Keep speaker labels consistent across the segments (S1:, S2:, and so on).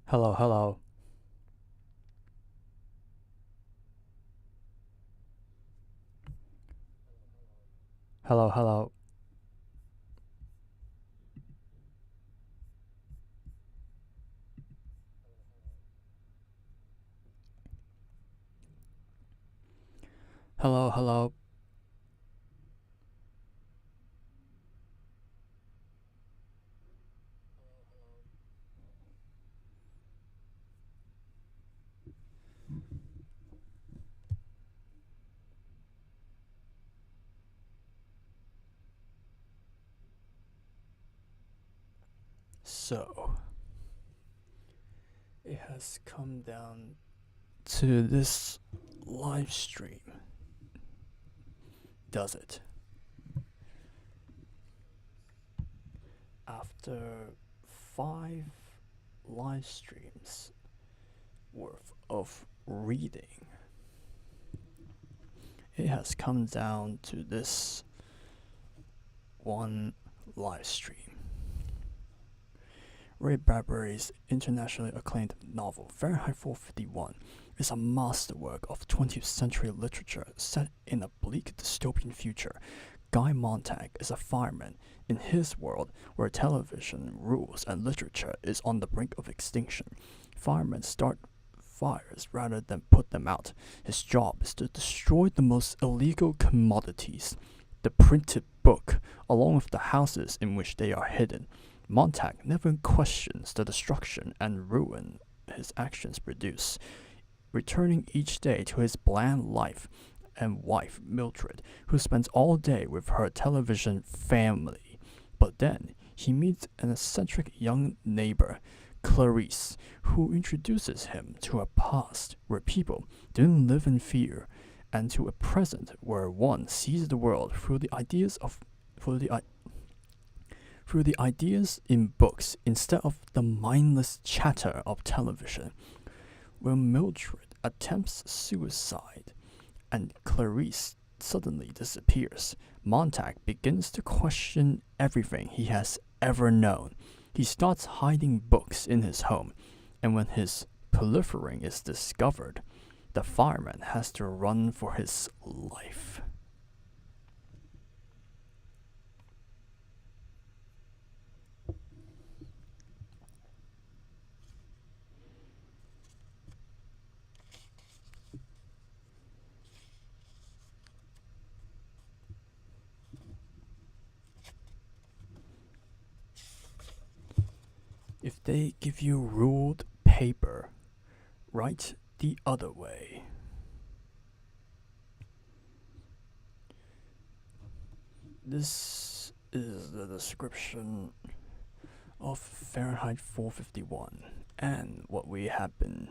S1: Hello, hello. Hello, hello. Hello, hello. So, it has come down to this live stream, does it? After 5 live streams worth of reading, it has come down to this one live stream. Ray Bradbury's internationally acclaimed novel Fahrenheit 451 is a masterwork of 20th century literature set in a bleak dystopian future. Guy Montag is a fireman in his world where television rules and literature is on the brink of extinction. Firemen start fires rather than put them out. His job is to destroy the most illegal commodities, the printed book, along with the houses in which they are hidden. Montag never questions the destruction and ruin his actions produce, returning each day to his bland life and wife, Mildred, who spends all day with her television family. But then he meets an eccentric young neighbor, Clarice, who introduces him to a past where people didn't live in fear, and to a present where one sees the world through the ideas in books instead of the mindless chatter of television. When Mildred attempts suicide and Clarice suddenly disappears, Montag begins to question everything he has ever known. He starts hiding books in his home, and when his pilfering is discovered, the fireman has to run for his life. If they give you ruled paper, write the other way. This is the description of Fahrenheit 451 and what we have been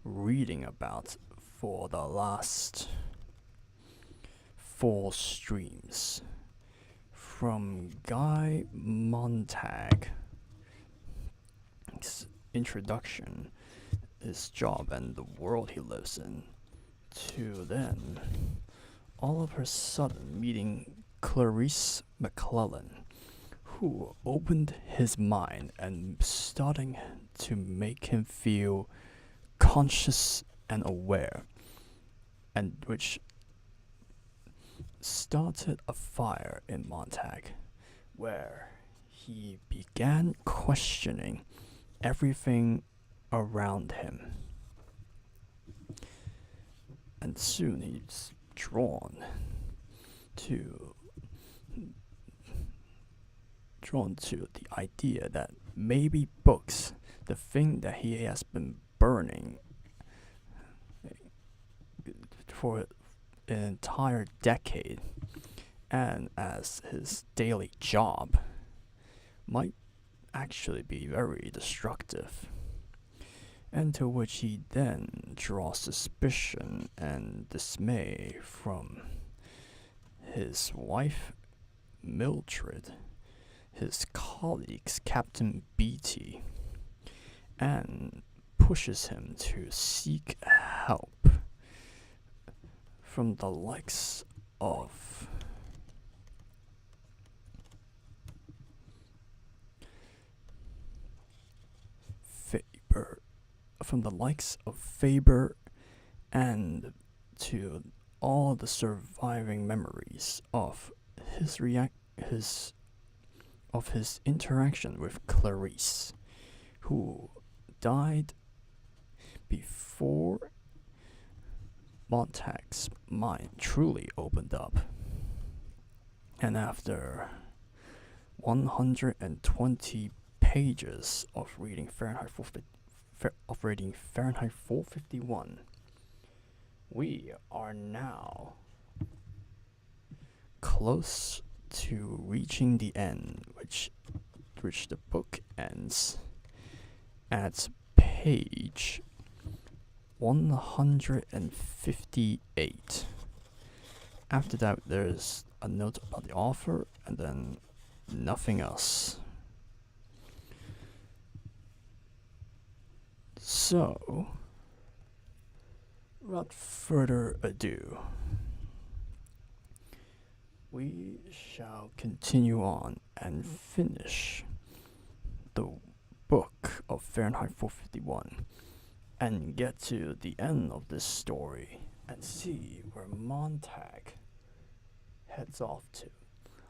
S1: reading about for the last 4 streams from Guy Montag. His introduction, his job, and the world he lives in, to then all of a sudden meeting Clarice McClellan, who opened his mind and starting to make him feel conscious and aware, and which started a fire in Montag, where he began questioning everything around him. And soon he's drawn to the idea that maybe books, the thing that he has been burning for an entire decade and as his daily job, might actually be very destructive, and to which he then draws suspicion and dismay from his wife Mildred, his colleagues Captain Beatty, and pushes him to seek help from the likes of Faber from the likes of Faber and to all the surviving memories of his interaction with Clarice, who died before Montag's mind truly opened up. And after 120 pages of reading Fahrenheit 451, we are now close to reaching the end, which the book ends at page 158. After that, there's a note about the author, and then nothing else. So, without further ado, we shall continue on and finish the book of Fahrenheit 451 and get to the end of this story and see where Montag heads off to.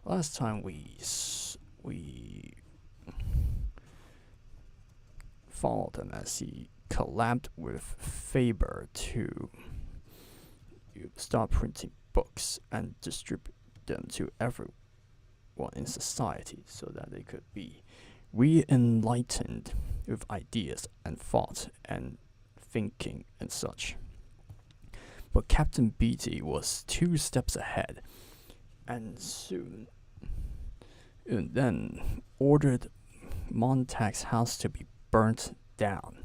S1: Last time we followed him as he collabed with Faber to start printing books and distribute them to everyone in society so that they could be re-enlightened with ideas and thought and thinking and such. But Captain Beatty was 2 steps ahead, and soon and then ordered Montag's house to be burnt down,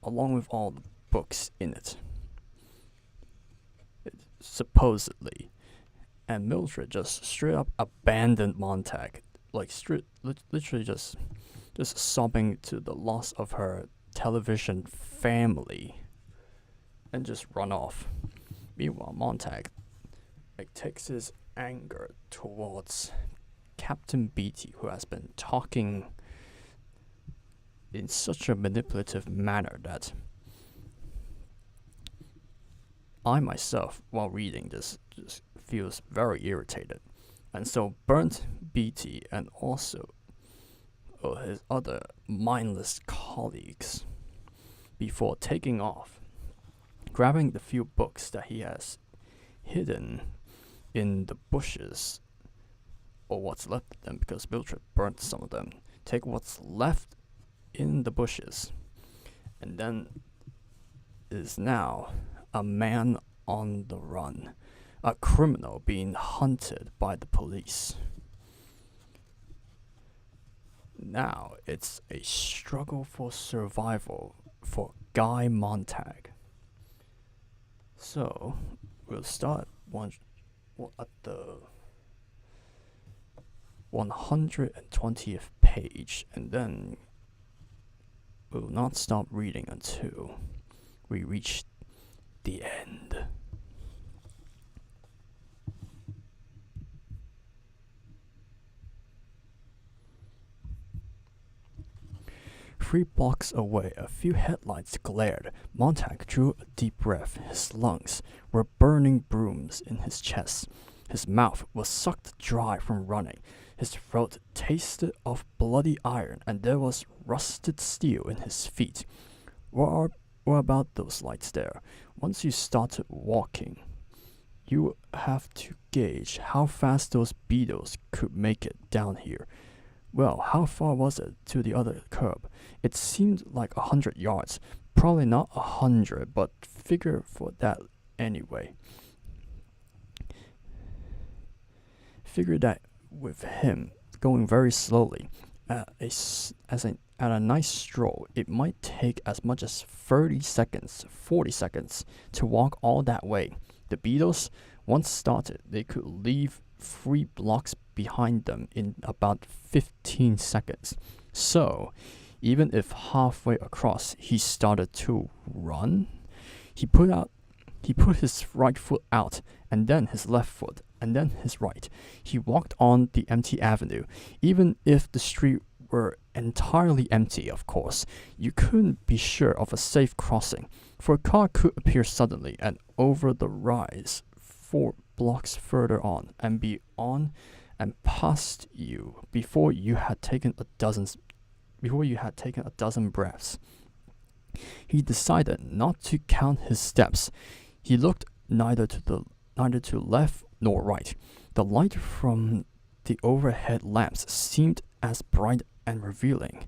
S1: along with all the books in it, supposedly. And Mildred just straight up abandoned Montag, like literally just sobbing to the loss of her television family, and just run off. Meanwhile, Montag takes his anger towards Captain Beatty, who has been talking in such a manipulative manner that I myself, while reading this, just feels very irritated, and so burnt Beatty and also his other mindless colleagues before taking off, grabbing the few books that he has hidden in the bushes, or what's left of them, because Mildred burnt some of them. Take what's left in the bushes, and then is now a man on the run, a criminal being hunted by the police. Now it's a struggle for survival for Guy Montag. So we'll start at the 120th page, and then we'll not stop reading until we reach the end. Three blocks away, a few headlights glared. Montag drew a deep breath. His lungs were burning brooms in his chest. His mouth was sucked dry from running. His throat tasted of bloody iron, and there was rusted steel in his feet. What about those lights there? Once you started walking, you have to gauge how fast those beetles could make it down here. Well, how far was it to the other curb? It seemed like 100 yards. Probably not 100, but figure for that anyway. Figure that with him going very slowly, at a nice stroll, it might take as much as 40 seconds to walk all that way. The beetles, once started, they could leave 3 blocks behind them in about 15 seconds. So, even if halfway across he started to run, he put his right foot out, and then his left foot, and then his right. He walked on the empty avenue. Even if the street were entirely empty, of course. You couldn't be sure of a safe crossing, for a car could appear suddenly and over the rise 4 blocks further on and be on and past you before you had taken a dozen breaths. He decided not to count his steps. He looked neither to left nor right. The light from the overhead lamps seemed as bright and revealing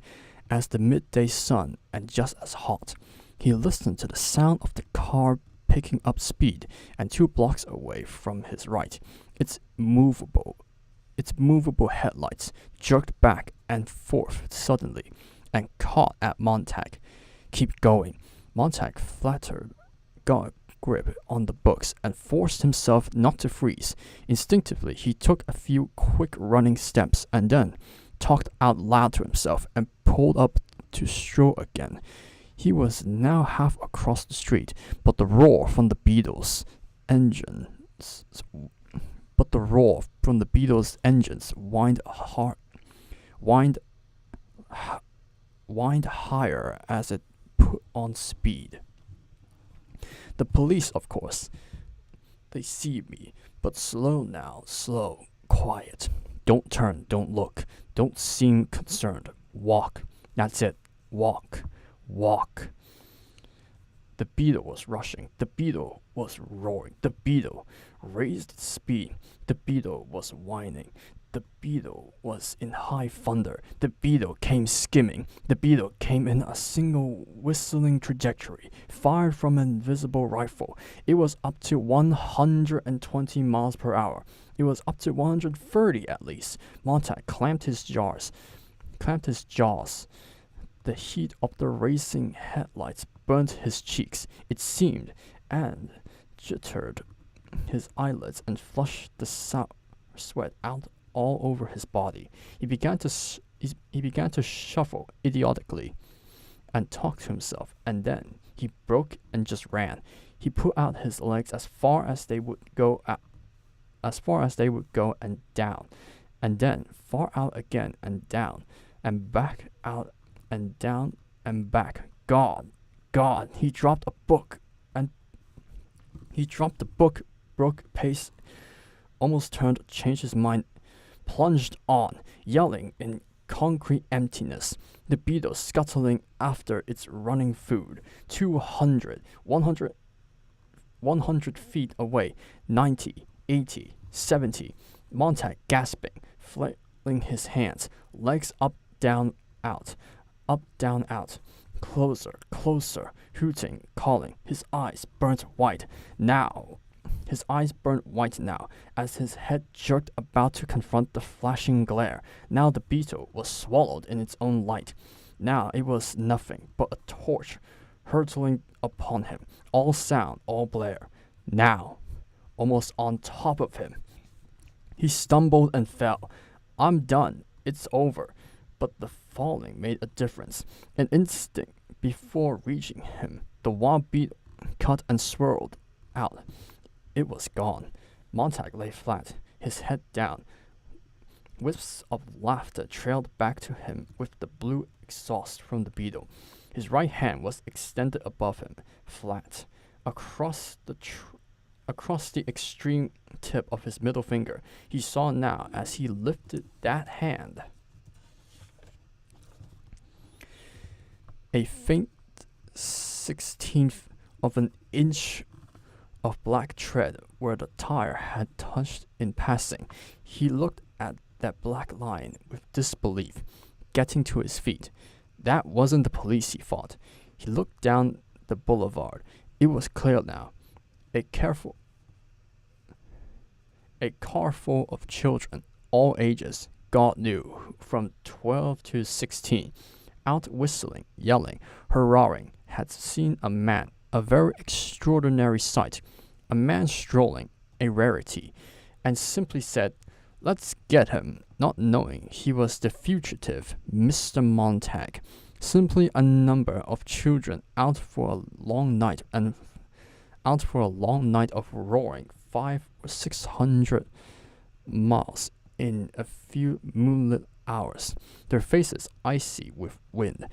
S1: as the midday sun and just as hot. He listened to the sound of the car picking up speed, and 2 blocks away from his right, its movable headlights jerked back and forth suddenly and caught at Montag. "Keep going." Montag flattered God's grip on the books and forced himself not to freeze. Instinctively, he took a few quick running steps and then talked out loud to himself and pulled up to stroll again. He was now half across the street, but the roar from the Beatles' engines whined higher as it put on speed. The police, of course. They see me, but slow now, slow, quiet. Don't turn, don't look, don't seem concerned. Walk. That's it. Walk. Walk. The Beetle was rushing. The Beetle was roaring. The Beetle raised its speed. The Beetle was whining. The Beetle was in high thunder. The Beetle came skimming. The Beetle came in a single whistling trajectory, fired from an invisible rifle. It was up to 120 miles per hour. It was up to 130 at least. Montag clamped his jaws. The heat of the racing headlights burnt his cheeks, it seemed, and jittered his eyelids and flushed the sweat out all over his body. He began to shuffle idiotically and talk to himself, and then he broke and just ran. He put out his legs as far as they would go and down, and then far out again and down, and back out and down and back. God, he dropped a book, broke pace, almost turned, changed his mind, plunged on, yelling in concrete emptiness. The Beetle scuttling after its running food. 200, 100 feet away, 90, 80, 70. Montag gasping, flailing his hands, legs up, down, out, up, down, out. Closer, closer, hooting, calling. His eyes burnt white now, as his head jerked about to confront the flashing glare. Now the Beetle was swallowed in its own light. Now it was nothing but a torch hurtling upon him, all sound, all blare. Now, almost on top of him. He stumbled and fell. "I'm done. It's over." But the falling made a difference. An instant before reaching him, the wild Beetle cut and swirled out. It was gone. Montag lay flat, his head down. Wisps of laughter trailed back to him with the blue exhaust from the Beetle. His right hand was extended above him, flat, across the extreme tip of his middle finger. He saw now, as he lifted that hand, a faint 1/16 of an inch of black tread where the tire had touched in passing. He looked at that black line with disbelief, getting to his feet. That wasn't the police, he thought. He looked down the boulevard. It was clear now. A car full of children, all ages, God knew, from 12 to 16, out whistling, yelling, hurrahing, had seen a man, a very extraordinary sight, a man strolling, a rarity, and simply said, "Let's get him," not knowing he was the fugitive Mr. Montag, simply a number of children out for a long night of roaring 500 or 600 miles in a few moonlit hours, their faces icy with wind,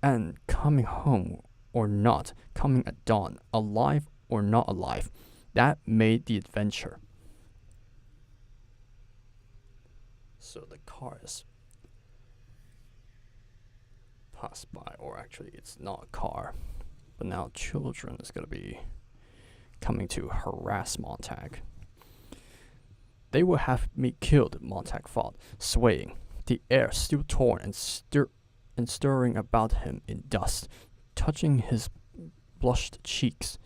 S1: and coming home or not, coming at dawn, alive or not alive, that made the adventure. So the cars pass by, or actually it's not a car, but now children is going to be coming to harass Montag. They will have me killed, Montag thought, swaying, the air still torn and stirring about him in dust, touching his blushed cheek.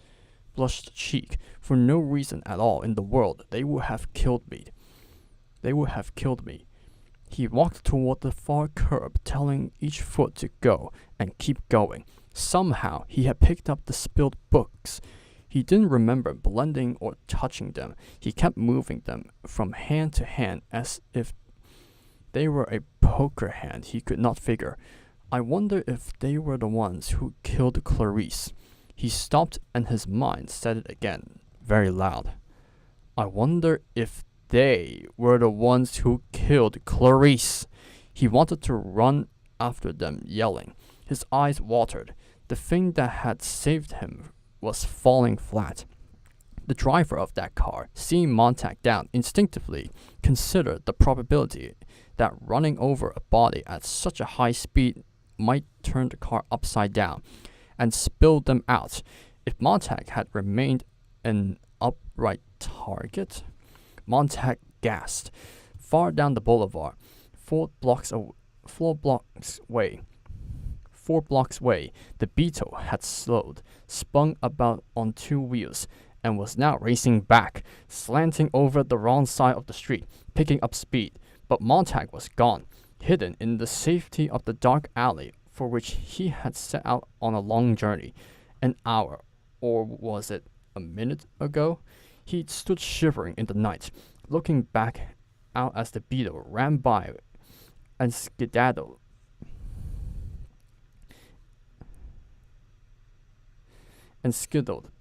S1: For no reason at all in the world, they would have killed me. He walked toward the far curb, telling each foot to go and keep going. Somehow, he had picked up the spilled books. He didn't remember blending or touching them. He kept moving them from hand to hand as if they were a poker hand he could not figure. I wonder if they were the ones who killed Clarice. He stopped and his mind said it again, very loud. I wonder if they were the ones who killed Clarice. He wanted to run after them, yelling. His eyes watered. The thing that had saved him was falling flat. The driver of that car, seeing Montag down, instinctively considered the probability that running over a body at such a high speed might turn the car upside down and spill them out. If Montag had remained an upright target, Montag gasped. Far down the boulevard, 4 blocks away, the Beetle had slowed, spun about on 2 wheels, and was now racing back, slanting over the wrong side of the street, picking up speed. But Montag was gone, hidden in the safety of the dark alley for which he had set out on a long journey. An hour, or was it a minute ago? He stood shivering in the night, looking back out as the Beetle ran by and skedaddled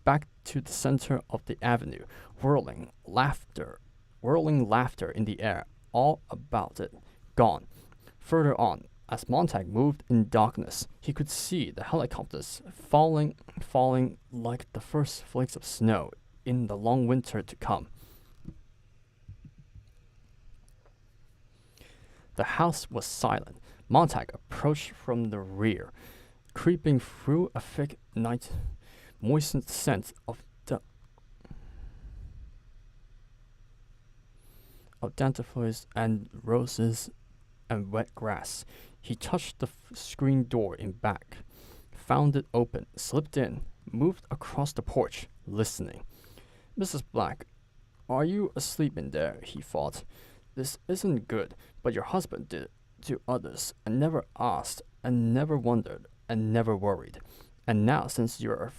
S1: back to the center of the avenue, whirling laughter in the air all about it. Gone. Further on, as Montag moved in darkness, he could see the helicopters falling like the first flakes of snow in the long winter to come. The house was silent. Montag approached from the rear, creeping through a thick night moistened scent of daffodils and roses and wet grass. He touched the screen door in back, found it open, slipped in, moved across the porch, listening. Mrs. Black, are you asleep in there? He thought. This isn't good, but your husband did it to others and never asked and never wondered and never worried. And now since you're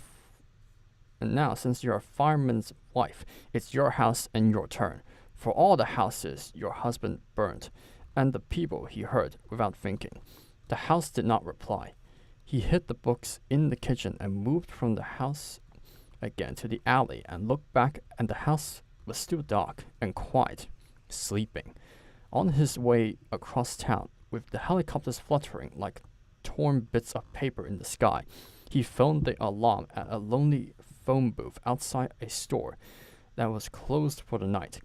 S1: a fireman's wife, it's your house and your turn. For all the houses your husband burned, and the people he hurt without thinking. The house did not reply. He hid the books in the kitchen and moved from the house again to the alley and looked back, and the house was still dark and quiet, sleeping. On his way across town, with the helicopters fluttering like torn bits of paper in the sky, he phoned the alarm at a lonely phone booth outside a store that was closed for the night.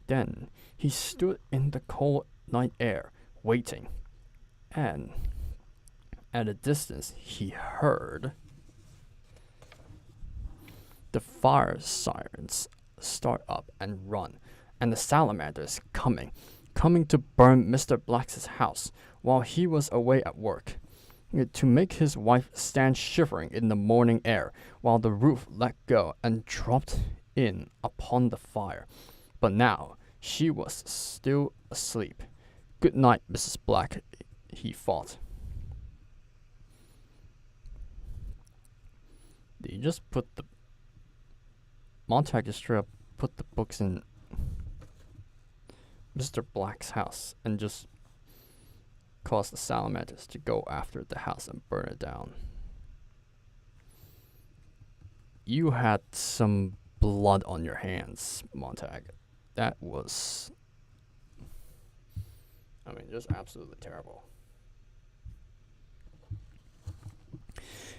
S1: Then he stood in the cold night air, waiting, and at a distance he heard the fire sirens start up and run, and the salamanders coming to burn Mr. Black's house while he was away at work, to make his wife stand shivering in the morning air while the roof let go and dropped in upon the fire. But now she was still asleep. Good night, Mrs. Black, he thought. Did you just put the... Montag just straight up put the books in Mr. Black's house and just caused the salamanders to go after the house and burn it down. You had some blood on your hands, Montag. That was I mean, just absolutely terrible.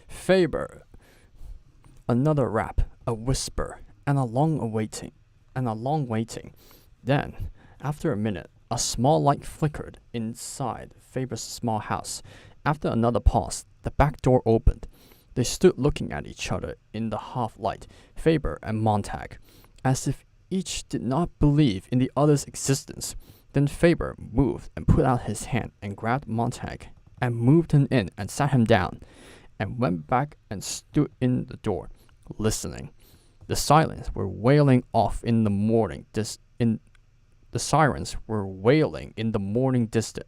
S1: Faber, another rap, a whisper, and a long waiting. Then, after a minute, a small light flickered inside Faber's small house. After another pause, the back door opened. They stood looking at each other in the half-light, Faber and Montag, as if each did not believe in the other's existence. Then Faber moved and put out his hand and grabbed Montag and moved him in and sat him down, and went back and stood in the door, listening. The sirens were wailing off in the morning. The sirens were wailing in the morning distant.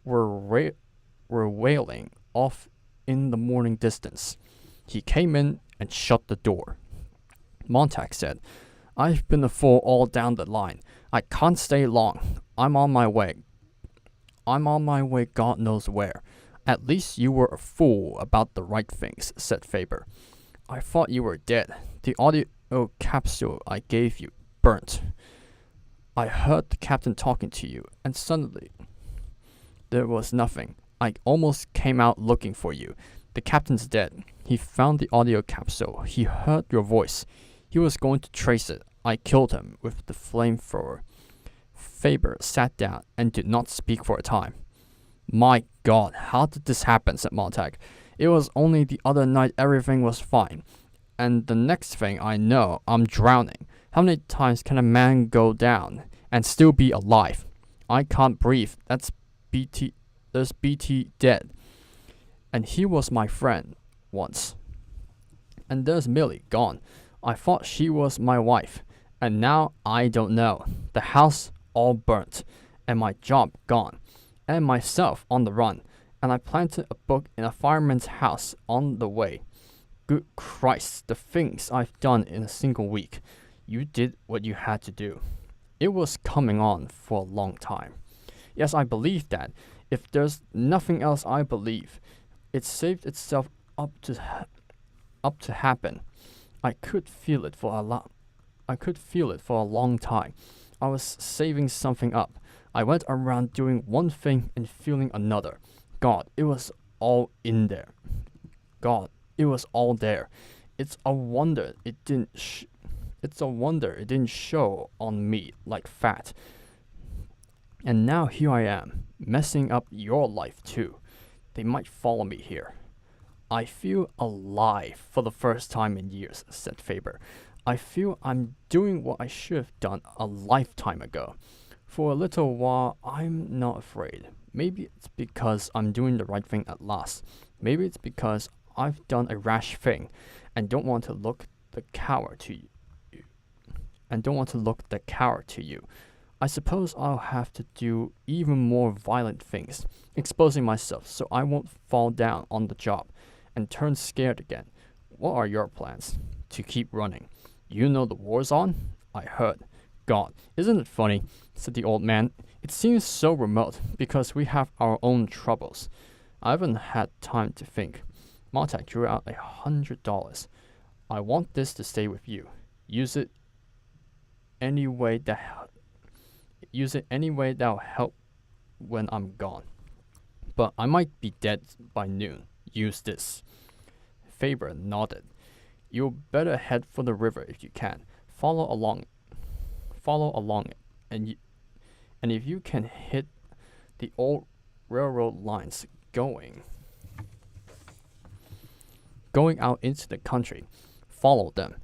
S1: Were wailing off in the morning distance. He came in and shut the door. Montag said, "I've been a fool all down the line. I can't stay long. I'm on my way. God knows where." "At least you were a fool about the right things," said Faber. "I thought you were dead. The audio capsule I gave you burnt. I heard the captain talking to you, and suddenly there was nothing. I almost came out looking for you. The captain's dead. He found the audio capsule. He heard your voice. He was going to trace it. I killed him with the flamethrower." Faber sat down and did not speak for a time. "My God, how did this happen?" said Montag. "It was only the other night everything was fine, and the next thing I know, I'm drowning. How many times can a man go down and still be alive? I can't breathe. There's BT dead. And he was my friend once. And there's Millie gone. I thought she was my wife, and now I don't know. The house all burnt, and my job gone, and myself on the run, and I planted a book in a fireman's house on the way. Good Christ, the things I've done in a single week. You did what you had to do. It was coming on for a long time. Yes, I believe that. If there's nothing else I believe, it saved itself up to happen. I could feel it for a long time. I was saving something up. I went around doing one thing and feeling another. God, it was all in there. God, it was all there. It's a wonder it didn't show on me like fat. And now here I am, messing up your life too. They might follow me here. I feel alive for the first time in years," said Faber. "I feel I'm doing what I should have done a lifetime ago. For a little while, I'm not afraid. Maybe it's because I'm doing the right thing at last. Maybe it's because I've done a rash thing and don't want to look the coward to you. I suppose I'll have to do even more violent things, exposing myself so I won't fall down on the job and turn scared again. What are your plans?" "To keep running. You know the war's on?" "I heard." "God, isn't it funny?" said the old man. "It seems so remote because we have our own troubles. I haven't had time to think." Montag drew out $100. "I want this to stay with you. Use it any way that'll help when I'm gone. But I might be dead by noon. Use this." Faber nodded. "You'll better head for the river if you can. Follow along it, and if you can hit the old railroad lines going out into the country, follow them.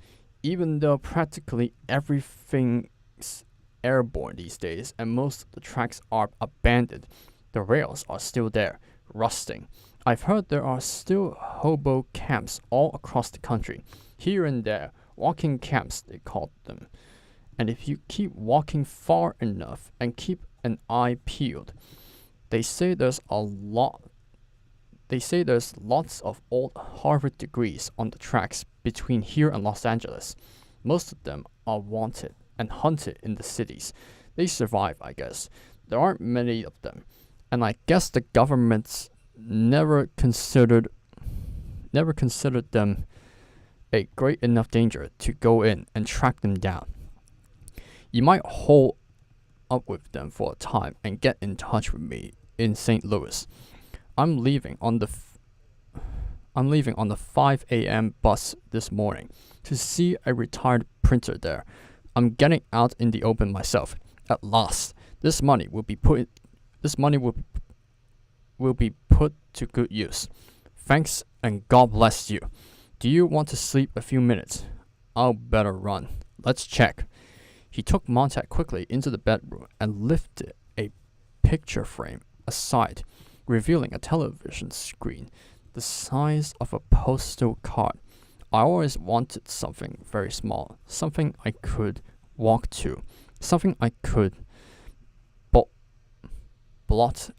S1: Even though practically everything's airborne these days and most of the tracks are abandoned, the rails are still there, rusting. I've heard there are still hobo camps all across the country, here and there, walking camps they call them. And if you keep walking far enough and keep an eye peeled, they say there's lots of old Harvard degrees on the tracks between here and Los Angeles. Most of them are wanted and hunted in the cities. They survive, I guess. There aren't many of them, and I guess the governments never considered them a great enough danger to go in and track them down. You might hold up with them for a time and get in touch with me in St. Louis. I'm leaving on the 5 a.m. bus this morning to see a retired printer there. I'm getting out in the open myself. At last, this money will be put to good use. Thanks and God bless you. Do you want to sleep a few minutes? I'll better run. Let's check. He took Montag quickly into the bedroom and lifted a picture frame aside, revealing a television screen the size of a postal card. I always wanted something very small, something I could walk to, something I could blot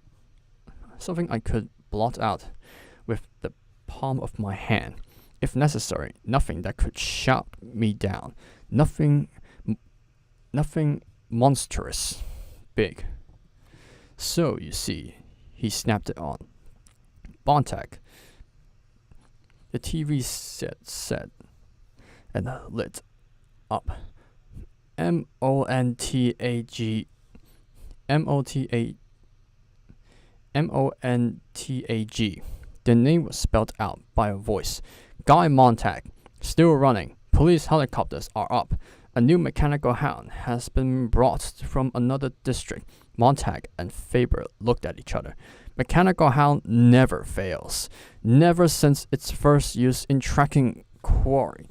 S1: out with the palm of my hand. If necessary, nothing that could shout me down, nothing monstrous big. So, you see, he snapped it on. Montag. The TV set said and lit up. Montag. The name was spelled out by a voice. Guy Montag. Still running. Police helicopters are up. A new mechanical hound has been brought from another district. Montag and Faber looked at each other. Mechanical hound never fails. Never since its first use in tracking quarry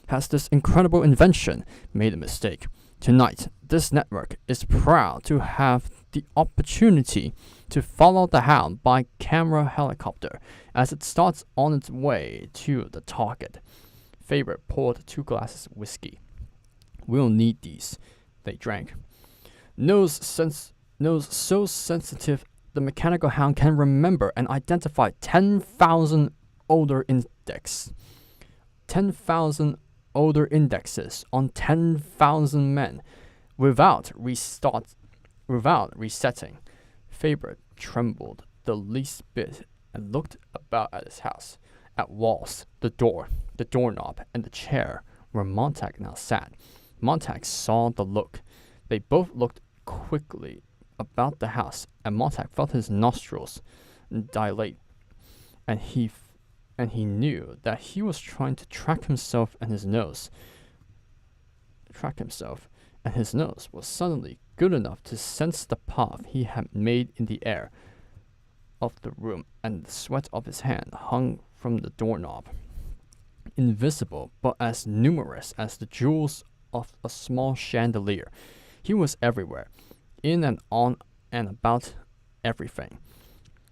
S1: has this incredible invention made a mistake. Tonight, this network is proud to have the opportunity to follow the hound by camera helicopter as it starts on its way to the target. Faber poured 2 glasses of whiskey. We'll need these. They drank. Nose so sensitive the mechanical hound can remember and identify 10,000 odor index. 10,000 odor indexes on 10,000 men without resetting. Faber trembled the least bit and looked about at his house, at walls, the door, the doorknob, and the chair where Montag now sat. Montag saw the look. They both looked quickly about the house, and Montag felt his nostrils dilate, and he knew that he was trying to track himself, and his nose was suddenly good enough to sense the path he had made in the air of the room, and the sweat of his hand hung from the doorknob, invisible but as numerous as the jewels of a small chandelier. He was everywhere, in and on and about everything.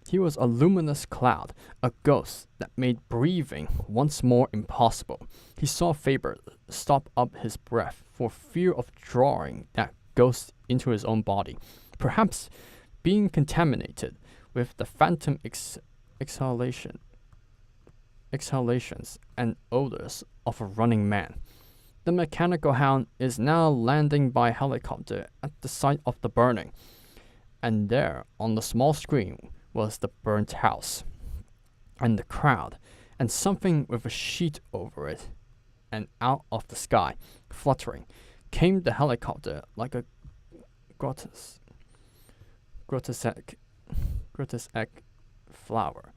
S1: He was a luminous cloud, a ghost that made breathing once more impossible. He saw Faber stop up his breath for fear of drawing that ghost into his own body, perhaps being contaminated with the phantom exhalations and odors of a running man. The mechanical hound is now landing by helicopter at the site of the burning, and there on the small screen was the burnt house, and the crowd, and something with a sheet over it, and out of the sky, fluttering, came the helicopter like a grotesque flower.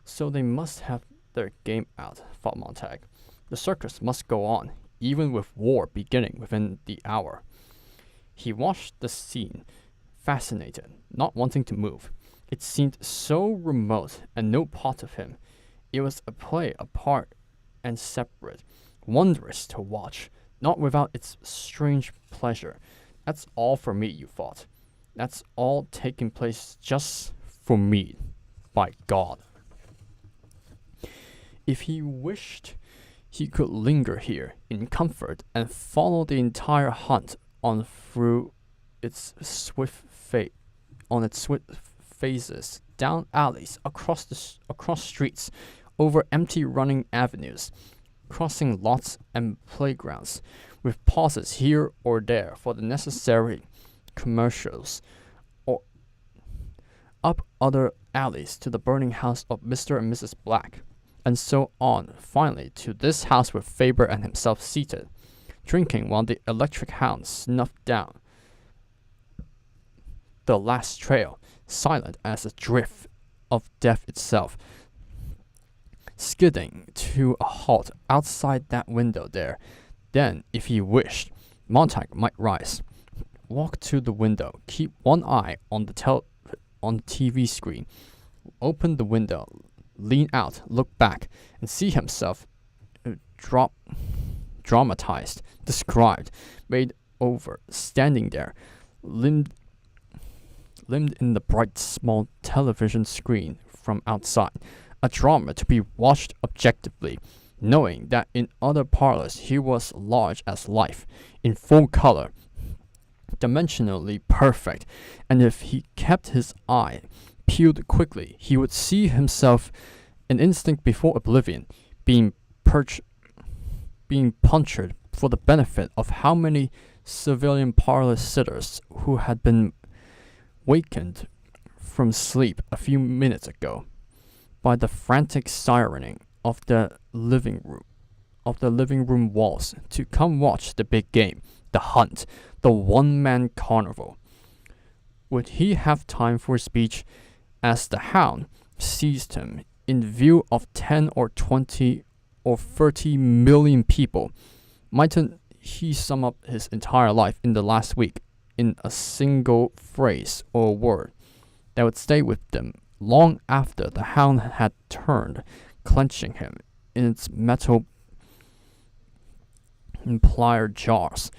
S1: So they must have their game out, thought Montag. The circus must go on, even with war beginning within the hour. He watched the scene, fascinated, not wanting to move. It seemed so remote and no part of him. It was a play apart and separate, wondrous to watch, not without its strange pleasure. That's all for me, you thought. That's all taking place just for me, by God. If he wished, he could linger here in comfort and follow the entire hunt on through its swift phases, down alleys, across streets, over empty running avenues, crossing lots and playgrounds, with pauses here or there for the necessary commercials, or up other alleys to the burning house of Mr. and Mrs. Black, and so on, finally to this house with Faber and himself seated, drinking while the electric hound snuffed down the last trail, silent as a drift of death itself, skidding to a halt outside that window there. Then, if he wished, Montag might rise, walk to the window, keep one eye on the TV screen, open the window, lean out, look back, and see himself dramatized, described, made over, standing there, limned in the bright small television screen from outside, a drama to be watched objectively, knowing that in other parlors he was large as life, in full color, dimensionally perfect, and if he kept his eye peeled quickly, he would see himself an instant before oblivion, being punctured for the benefit of how many civilian parlor sitters who had been wakened from sleep a few minutes ago by the frantic sirening of the living room walls to come watch the big game, the hunt, the one-man carnival. Would he have time for speech as the hound seized him in view of 10 or 20 or 30 million people? Mightn't he sum up his entire life in the last week in a single phrase or word that would stay with them long after the hound had turned, clenching him in its metal plier jaws,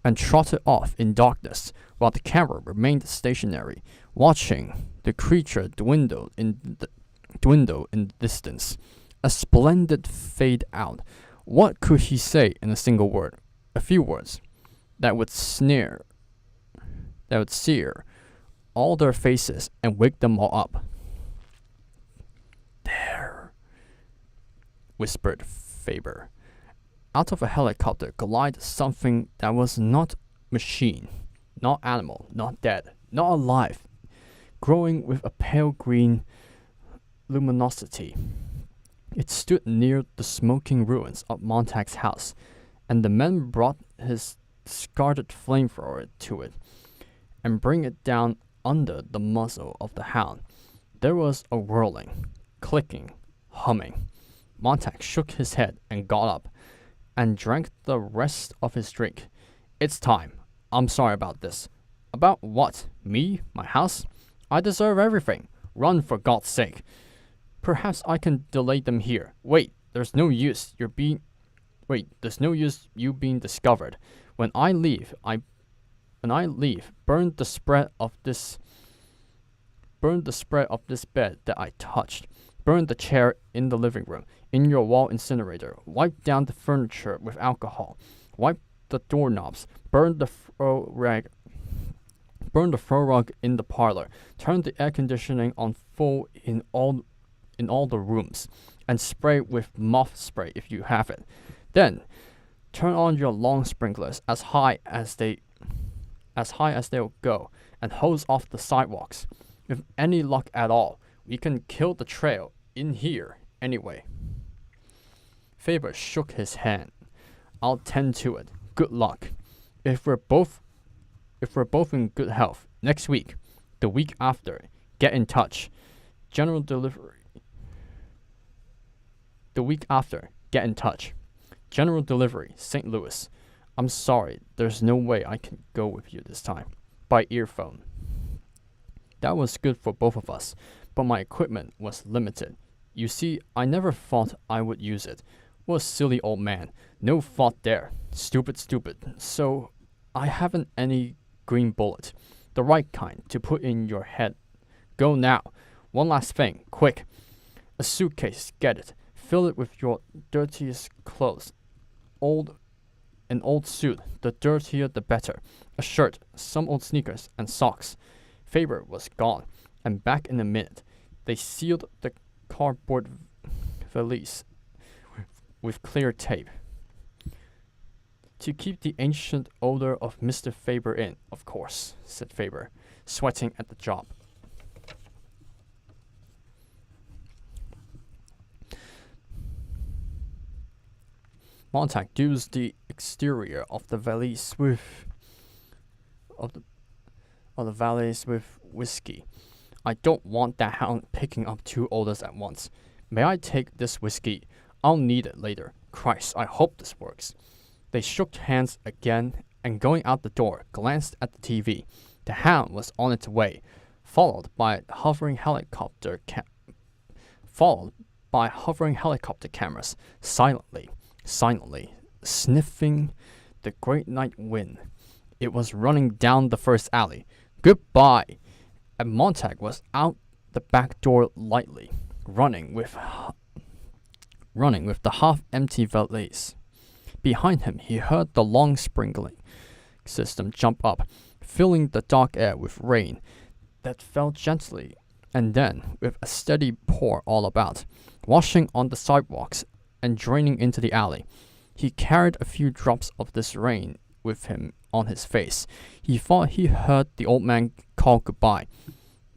S1: and trotted off in darkness while the camera remained stationary, watching the creature dwindle in the distance, a splendid fade out? What could he say in a single word, a few words, that would sear all their faces and wake them all up? There, whispered Faber. Out of a helicopter glided something that was not machine, not animal, not dead, not alive, growing with a pale green luminosity. It stood near the smoking ruins of Montag's house, and the men brought his discarded flamethrower to it, and bring it down under the muzzle of the hound. There was a whirling, clicking, humming. Montag shook his head and got up, and drank the rest of his drink. It's time. I'm sorry about this. About what? Me? My house? I deserve everything. Run, for God's sake. Perhaps I can delay them here. Wait, there's no use you being discovered. When I leave, burn the spread of this bed that I touched. Burn the chair in the living room, in your wall incinerator. Wipe down the furniture with alcohol. Wipe the doorknobs. Burn the throw rug in the parlor. Turn the air conditioning on full in all the rooms, and spray with moth spray if you have it. Then turn on your lawn sprinklers as high as they'll go, and hose off the sidewalks. With any luck at all, we can kill the trail in here anyway. Faber shook his hand. I'll tend to it. Good luck. If we're both in good health, next week, the week after, get in touch. General delivery. The week after, get in touch. General delivery, St. Louis. I'm sorry, there's no way I can go with you this time. By earphone. That was good for both of us, but my equipment was limited. You see, I never thought I would use it. What a silly old man. No fault there. Stupid. So, I haven't any green bullet. The right kind to put in your head. Go now. One last thing, quick. A suitcase, get it. Fill it with your dirtiest clothes. An old suit, the dirtier the better. A shirt, some old sneakers, and socks. Faber was gone, and back in a minute. They sealed the cardboard valise with clear tape. To keep the ancient odor of Mr. Faber in, of course, said Faber, sweating at the job. Montag used the exterior of the valise of the valleys with whiskey. I don't want that hound picking up 2 odors at once. May I take this whiskey? I'll need it later. Christ, I hope this works. They shook hands again and going out the door, glanced at the TV. The hound was on its way, followed by hovering helicopter cameras, silently, sniffing the great night wind. It was running down the first alley. Goodbye! And Montag was out the back door lightly, running with the half-empty valise. Behind him, he heard the long sprinkling system jump up, filling the dark air with rain that fell gently and then with a steady pour all about, washing on the sidewalks and draining into the alley. He carried a few drops of this rain with him on his face. He thought he heard the old man call goodbye,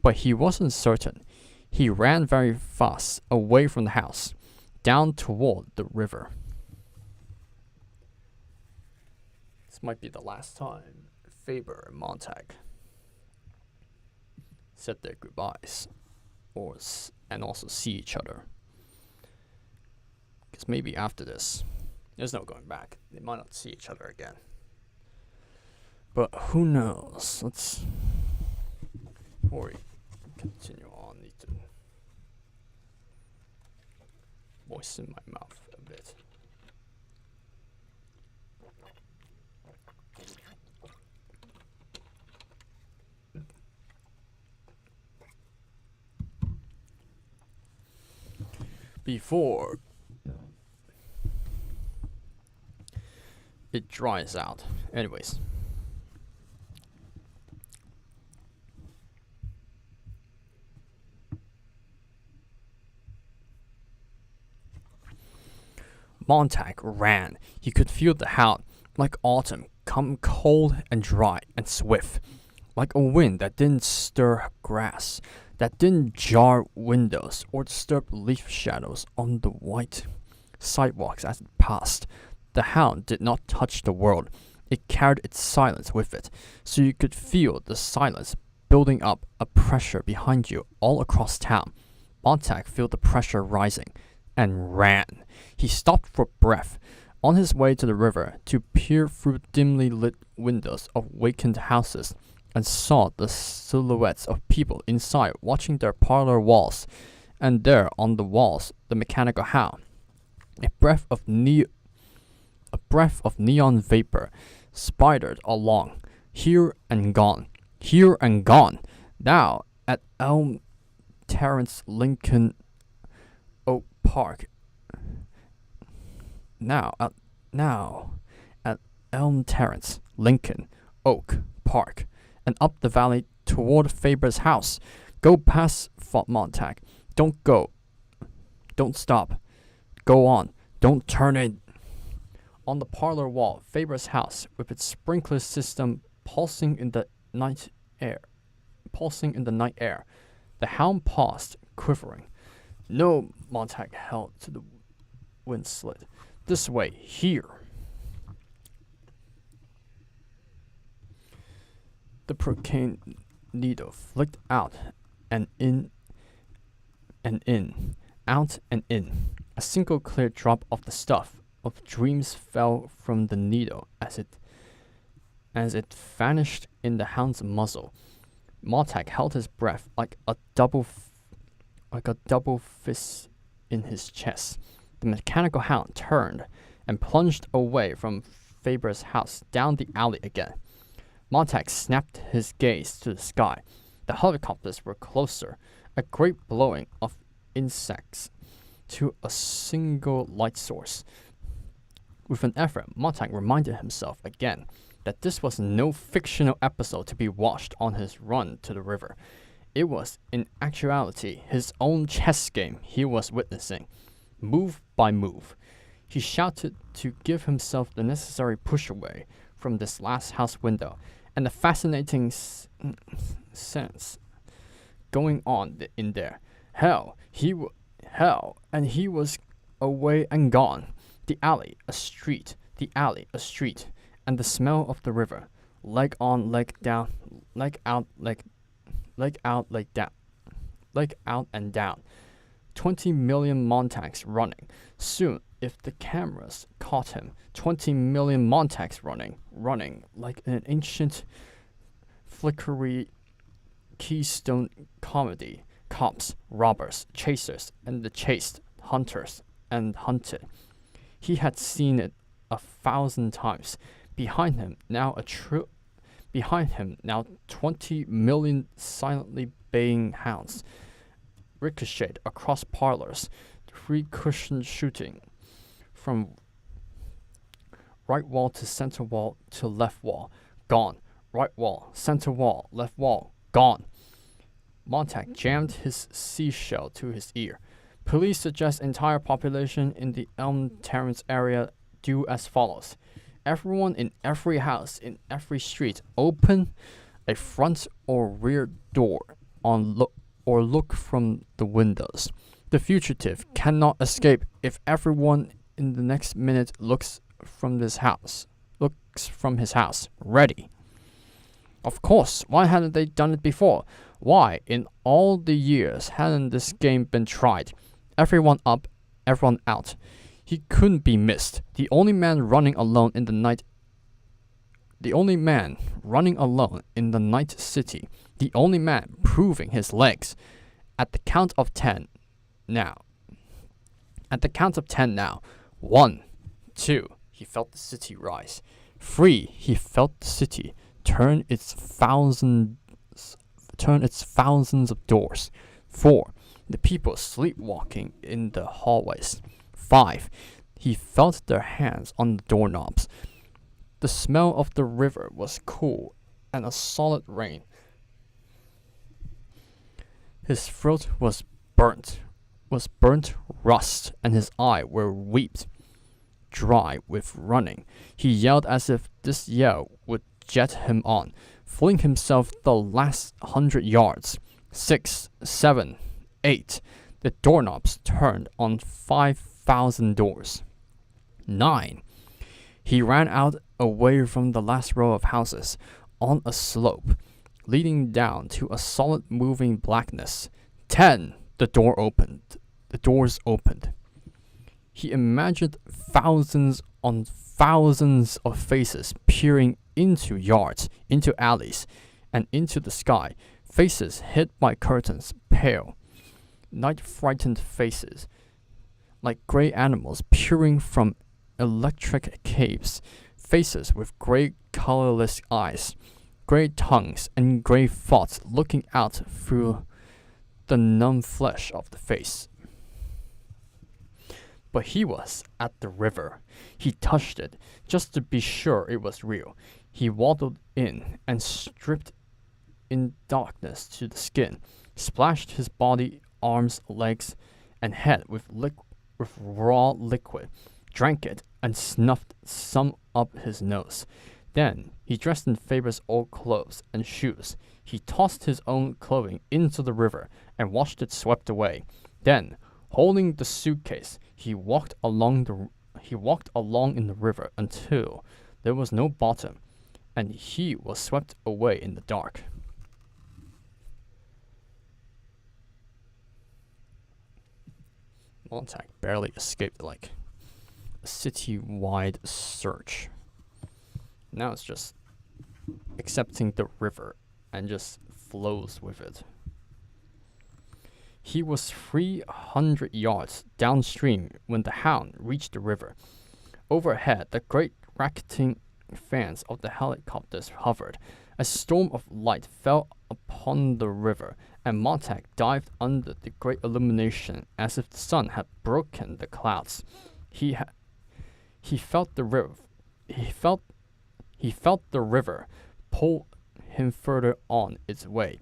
S1: but he wasn't certain. He ran very fast away from the house, down toward the river. This might be the last time Faber and Montag said their goodbyes, and also see each other. Because maybe after this, there's no going back. They might not see each other again. But who knows? Before we continue on, need to moisten my mouth a bit. Before it dries out. Anyways. Montag ran. He could feel the hound, like autumn, come cold and dry and swift, like a wind that didn't stir grass, that didn't jar windows or disturb leaf shadows on the white sidewalks as it passed. The hound did not touch the world. It carried its silence with it, so you could feel the silence building up a pressure behind you all across town. Montag felt the pressure rising and ran. He stopped for breath on his way to the river to peer through dimly lit windows of vacant houses and saw the silhouettes of people inside watching their parlor walls, and there on the walls the mechanical hound. A breath of neon vapor spidered along, here and gone. Now at Elm Terrace, Lincoln Oak Park. Now at Elm Terrace, Lincoln Oak Park, and up the valley toward Faber's house. Go past, thought Montag. Don't go. Don't stop. Go on. Don't turn in. On the parlor wall, Faber's house, with its sprinkler system pulsing in the night air. The hound paused, quivering. No, Montag held to the wind slit. This way, here. The procaine needle flicked out and in, out and in. A single clear drop of the stuff of dreams fell from the needle as it vanished in the hound's muzzle. Montag held his breath like a double fist in his chest. The mechanical hound turned and plunged away from Faber's house down the alley again. Montag snapped his gaze to the sky. The helicopters were closer, a great blowing of insects to a single light source. With an effort, Montag reminded himself again that this was no fictional episode to be watched on his run to the river. It was, in actuality, his own chess game he was witnessing, move by move. He shouted to give himself the necessary push away from this last house window, and the fascinating sense going on in there. Hell, and he was away and gone. The alley, a street, and the smell of the river, leg on, leg down, leg out, leg down, leg out and down. 20 million Montags running. Soon, if the cameras caught him, 20 million Montags running like an ancient flickery keystone comedy. Cops, robbers, chasers, and the chased, hunters, and hunted. He had seen it 1,000 times. Behind him now 20 million silently baying hounds ricocheted across parlors, 3-cushion shooting from right wall to center wall to left wall. Gone. Right wall, center wall, left wall. Gone. Montag jammed his seashell to his ear. Police suggest entire population in the Elm Terrace area do as follows. Everyone in every house, in every street, open a front or rear door or look from the windows. The fugitive cannot escape if everyone in the next minute looks from his house. Ready. Of course, why hadn't they done it before? Why, in all the years, hadn't this game been tried? Everyone up, everyone out. He couldn't be missed. The only man running alone in the night city. The only man proving his legs. At the count of 10 now. 1, 2, he felt the city rise. 3, he felt the city turn its thousands of doors. 4, the people sleepwalking in the hallways. 5, he felt their hands on the doorknobs. The smell of the river was cool and a solid rain. His throat was burnt rust, and his eyes were weeped dry with running. He yelled as if this yell would jet him on, fling himself the last 100 yards. 6, 7, 8. The doorknobs turned on 5,000 doors. 9. He ran out away from the last row of houses on a slope, leading down to a solid moving blackness. 10. The doors opened. He imagined thousands on thousands of faces peering into yards, into alleys, and into the sky. Faces hid by curtains, pale, night-frightened faces, like gray animals peering from electric caves. Faces with gray, colorless eyes, gray tongues, and gray thoughts looking out through the numb flesh of the face. But he was at the river. He touched it, just to be sure it was real. He waddled in and stripped in darkness to the skin, splashed his body, arms, legs, and head with raw liquid, drank it, and snuffed some up his nose. Then he dressed in Faber's old clothes and shoes. He tossed his own clothing into the river and watched it swept away. Then, holding the suitcase, he walked along in the river until there was no bottom, and he was swept away in the dark. Montag barely escaped like a city-wide search. Now it's just accepting the river and just flows with it. He was 300 yards downstream when the hound reached the river. Overhead, the great racketing fans of the helicopters hovered. A storm of light fell upon the river, and Montag dived under the great illumination as if the sun had broken the clouds. He felt the river pull him further on its way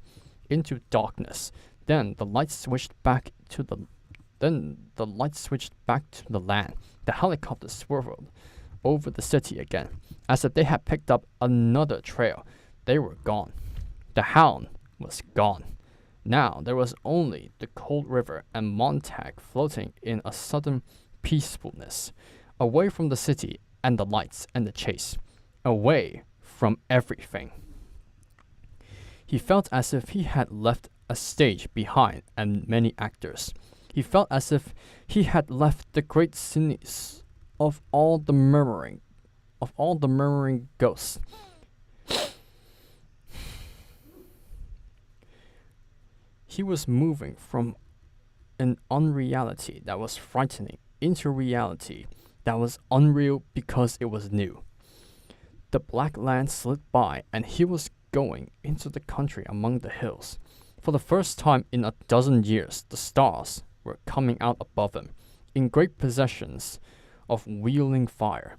S1: into darkness. Then the light switched back to the land. The helicopter swerved over the city again, as if they had picked up another trail. They were gone. The hound was gone. Now there was only the cold river and Montag floating in a sudden peacefulness, away from the city and the lights and the chase, away from everything. He felt as if he had left a stage behind and many actors. He felt as if he had left the great scenes of all the murmuring ghosts. He was moving from an unreality that was frightening into reality that was unreal because it was new. The black land slid by, and he was going into the country among the hills. For the first time in a dozen years, the stars were coming out above him, in great processions of wheeling fire.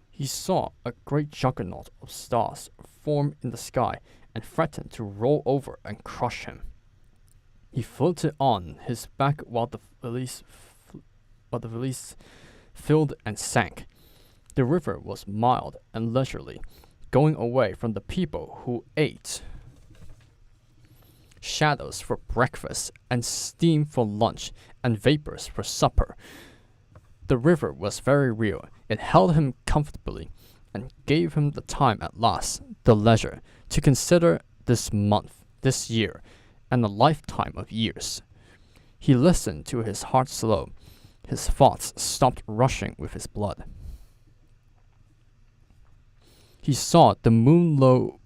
S1: He saw a great juggernaut of stars form in the sky and threaten to roll over and crush him. He floated on his back while the valise filled and sank. The river was mild and leisurely, going away from the people who ate shadows for breakfast and steam for lunch and vapors for supper. The river was very real. It held him comfortably and gave him the time at last, the leisure, to consider this month, this year, and a lifetime of years. He listened to his heart slow. His thoughts stopped rushing with his blood. He saw the moon low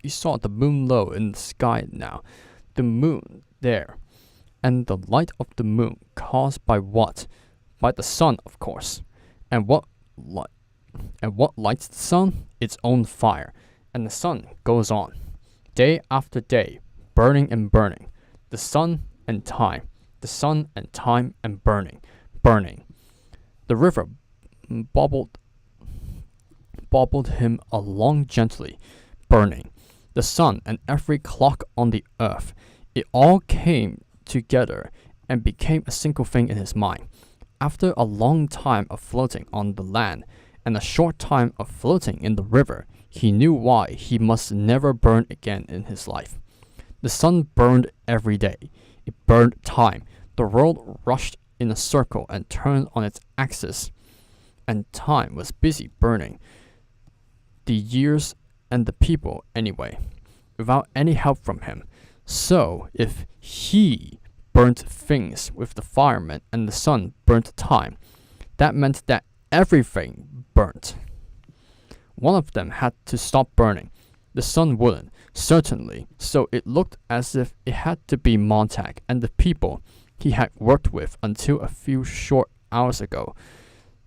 S1: in the sky now, the moon there, and the light of the moon caused by what? By the sun, of course. And what lights the sun? Its own fire. And the sun goes on, day after day, burning and burning. The sun and time, the sun and time and burning. The river bobbled him along gently, burning. The sun and every clock on the earth, it all came together and became a single thing in his mind. After a long time of floating on the land and a short time of floating in the river, he knew why he must never burn again in his life. The sun burned every day. It burned time. The world rushed in a circle and turned on its axis, and time was busy burning the years and the people anyway, without any help from him. So if he burnt things with the firemen and the sun burnt time, that meant that everything burnt. One of them had to stop burning. The sun wouldn't, certainly, so it looked as if it had to be Montag and the people he had worked with until a few short hours ago.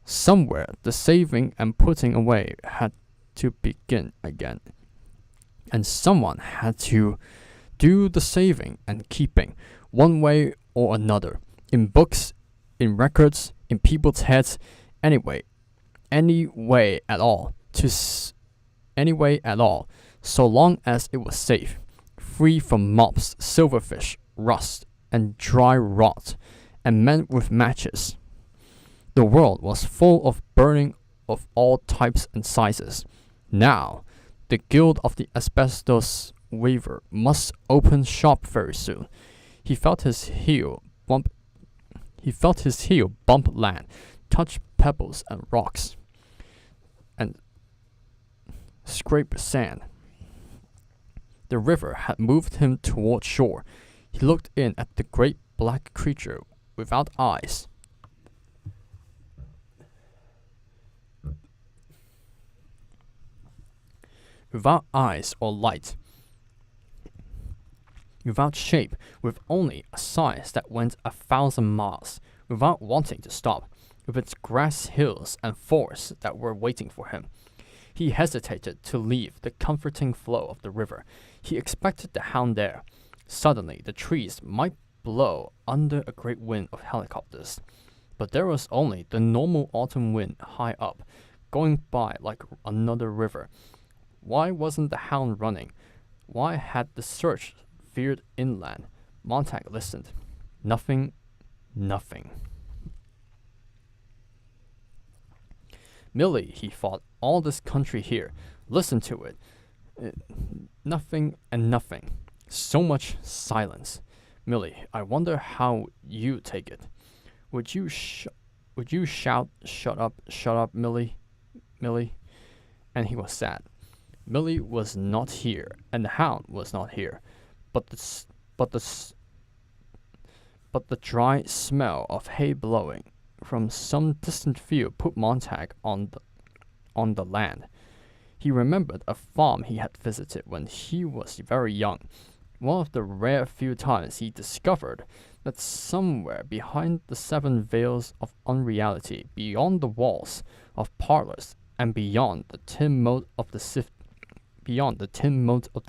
S1: Somewhere the saving and putting away had to begin again, and someone had to do the saving and keeping, one way or another, in books, in records, in people's heads, any way at all, so long as it was safe, free from mops, silverfish, rust, and dry rot, and men with matches. The world was full of burning of all types and sizes. Now, the guild of the asbestos weaver must open shop very soon. He felt his heel bump land, touch pebbles and rocks, and scrape sand. The river had moved him toward shore. He looked in at the great black creature without eyes. Without eyes or light, without shape, with only a size that went 1,000 miles, without wanting to stop, with its grass hills and forests that were waiting for him. He hesitated to leave the comforting flow of the river. He expected the hound there. Suddenly, the trees might blow under a great wind of helicopters. But there was only the normal autumn wind high up, going by like another river. Why wasn't the hound running? Why had the search veered inland? Montag listened. Nothing. Millie, he thought, all this country here. Listen to it. Nothing and nothing. So much silence. Millie, I wonder how you take it. Would you shout, shut up, Millie? And he was sad. Millie was not here, and the hound was not here, but the dry smell of hay blowing from some distant field put Montag on the land. He remembered a farm he had visited when he was very young, one of the rare few times he discovered that somewhere behind the 7 veils of unreality, beyond the walls of parlors, and beyond the tin moat of the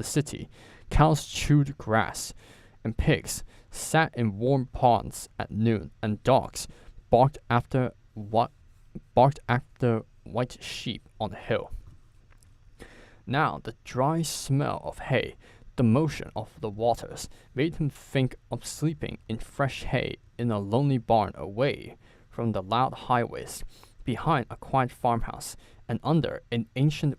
S1: city, cows chewed grass, and pigs sat in warm ponds at noon, and dogs barked after white sheep on a hill. Now the dry smell of hay, the motion of the waters, made him think of sleeping in fresh hay in a lonely barn away from the loud highways, behind a quiet farmhouse, and under an ancient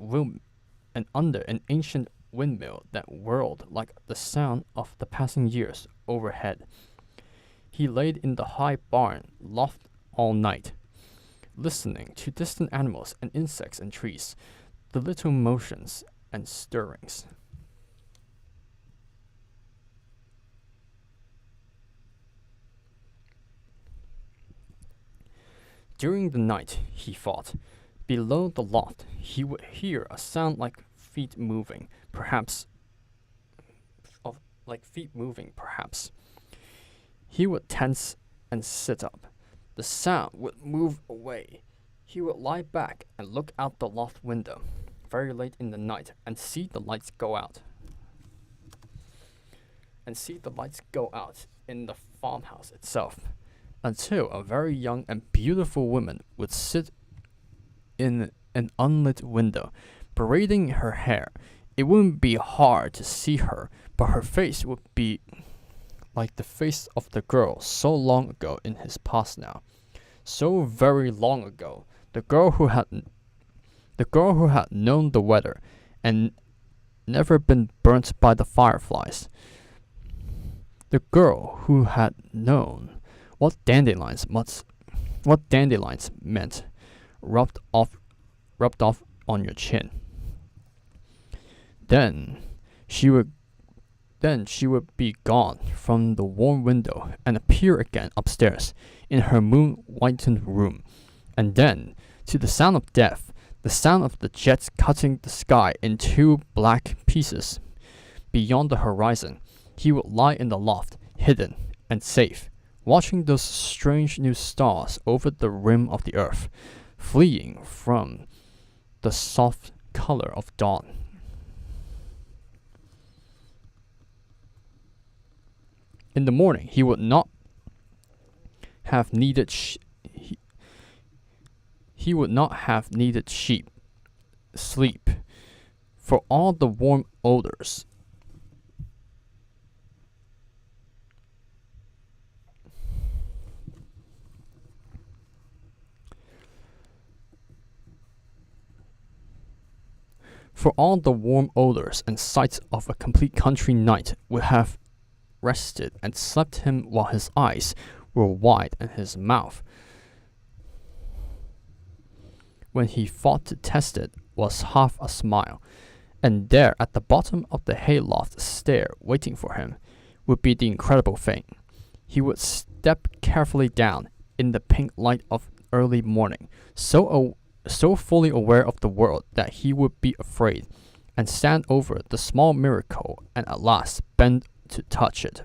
S1: windmill that whirled like the sound of the passing years overhead. He laid in the high barn loft all night, listening to distant animals and insects and trees, the little motions and stirrings. During the night, he thought, below the loft, he would hear a sound like feet moving, perhaps. He would tense and sit up. The sound would move away. He would lie back and look out the loft window, very late in the night, and see the lights go out. In the farmhouse itself, until a very young and beautiful woman would sit in an unlit window, braiding her hair. It wouldn't be hard to see her, but her face would be like the face of the girl so long ago in his past now. So very long ago, the girl who had known the weather and never been burnt by the fireflies. The girl who had known what dandelions meant, rubbed off on your chin. Then she would be gone from the warm window and appear again upstairs in her moon-whitened room. And then, to the sound of death, the sound of the jets cutting the sky in 2 black pieces, beyond the horizon, he would lie in the loft, hidden and safe, watching those strange new stars over the rim of the earth, fleeing from the soft color of dawn. In the morning, he would not have needed sleep, for all the warm odors and sights of a complete country night would have rested and slept him while his eyes were wide and his mouth, when he thought to test it, was half a smile. And there at the bottom of the hayloft stair waiting for him would be the incredible thing. He would step carefully down in the pink light of early morning, so fully aware of the world that he would be afraid, and stand over the small miracle and at last bend to touch it.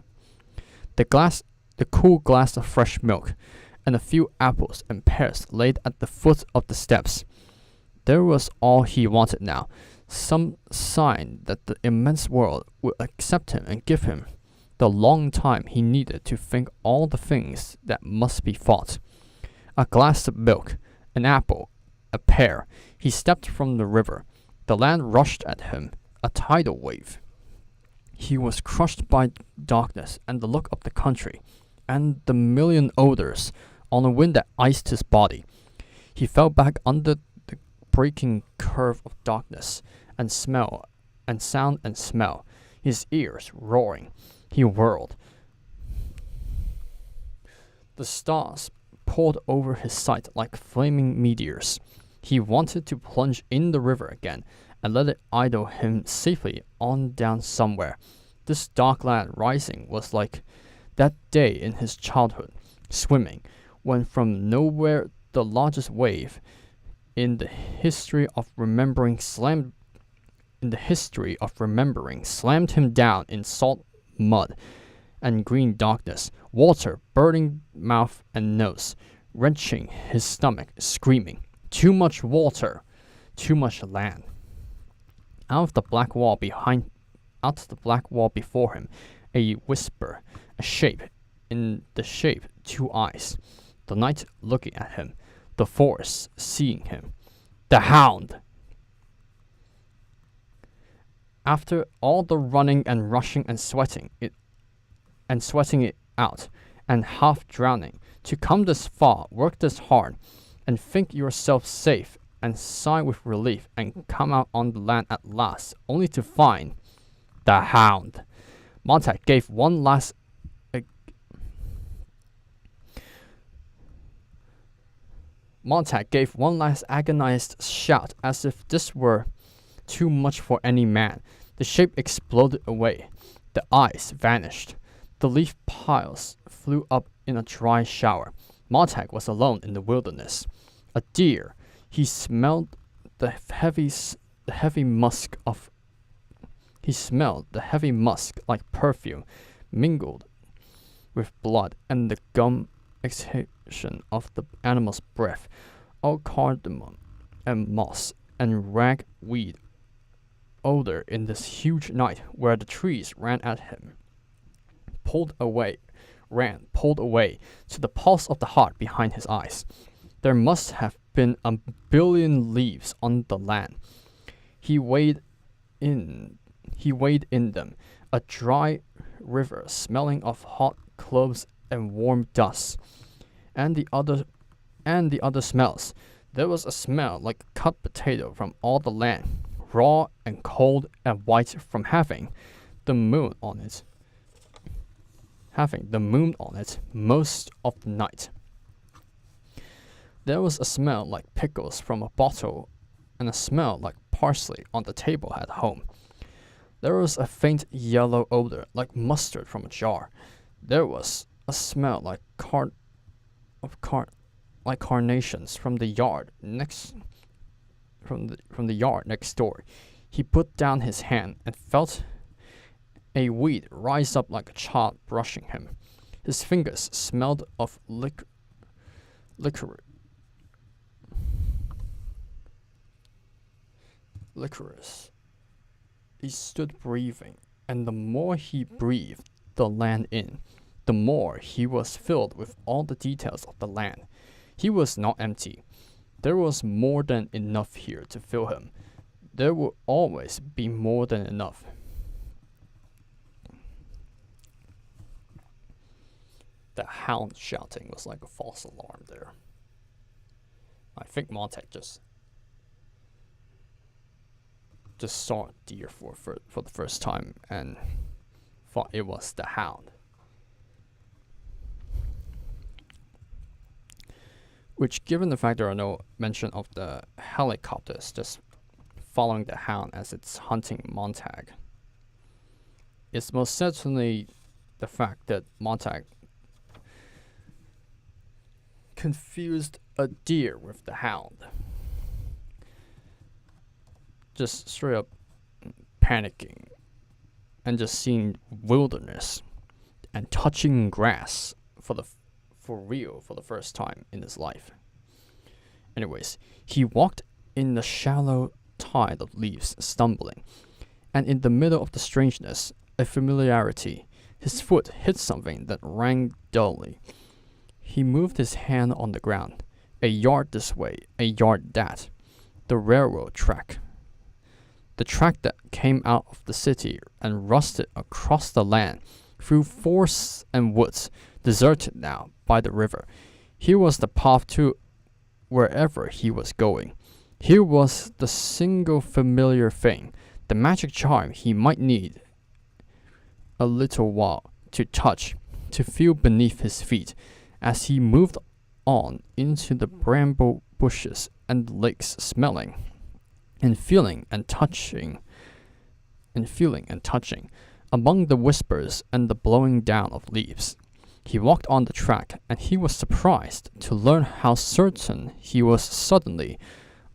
S1: The cool glass of fresh milk, and a few apples and pears laid at the foot of the steps. There was all he wanted now, some sign that the immense world would accept him and give him the long time he needed to think all the things that must be thought. A glass of milk, an apple, a pear. He stepped from the river. The land rushed at him, a tidal wave. He was crushed by darkness and the look of the country, and the million odors on a wind that iced his body. He fell back under the breaking curve of darkness and smell and sound and smell, his ears roaring. He whirled. The stars poured over his sight like flaming meteors. He wanted to plunge in the river again and let it idle him safely on down somewhere. This dark land rising was like that day in his childhood, swimming, when from nowhere the largest wave in the history of remembering slammed him down in salt mud and green darkness, water burning mouth and nose, wrenching his stomach, screaming, "Too much water, too much land." Out of the black wall before him, a whisper, a shape, in the shape two eyes, the night looking at him, the forest seeing him. The hound! After all the running and rushing and sweating it out, and half drowning, to come this far, work this hard, and think yourself safe, and sigh with relief, and come out on the land at last, only to find the hound. Montag gave one last agonized shout, as if this were too much for any man. The shape exploded away. The eyes vanished. The leaf piles flew up in a dry shower. Montag was alone in the wilderness. A deer. He smelled the heavy musk like perfume, mingled with blood and the gum exhalation of the animal's breath, all cardamom and moss and ragweed odor in this huge night where the trees ran at him, pulled away to the pulse of the heart behind his eyes. There must have been a billion leaves on the land. He waded in them, a dry river smelling of hot cloves and warm dust, and the other smells. There was a smell like cut potato from all the land, raw and cold and white from having the moon on it most of the night. There was a smell like pickles from a bottle, and a smell like parsley on the table at home. There was a faint yellow odor like mustard from a jar. There was a smell like carnations from the yard next door. He put down his hand and felt a weed rise up like a child brushing him. His fingers smelled of licorice. He stood breathing, and the more he breathed the land in, the more he was filled with all the details of the land. He was not empty. There was more than enough here to fill him. There will always be more than enough. The hound shouting was like a false alarm there. I think Montag just saw a deer for the first time and thought it was the hound. Which, given the fact there are no mention of the helicopters just following the hound as it's hunting Montag, it's most certainly the fact that Montag confused a deer with the hound. Just straight up panicking and just seeing wilderness and touching grass for the first time in his life. Anyways, he walked in the shallow tide of leaves, stumbling, and in the middle of the strangeness, a familiarity, his foot hit something that rang dully. He moved his hand on the ground, a yard this way, a yard that. The railroad track. The track that came out of the city and rusted across the land, through forests and woods, deserted now by the river. Here was the path to wherever he was going. Here was the single familiar thing, the magic charm he might need a little while to touch, to feel beneath his feet, as he moved on into the bramble bushes and lakes, smelling and feeling and touching, among the whispers and the blowing down of leaves. He walked on the track, and he was surprised to learn how certain he was suddenly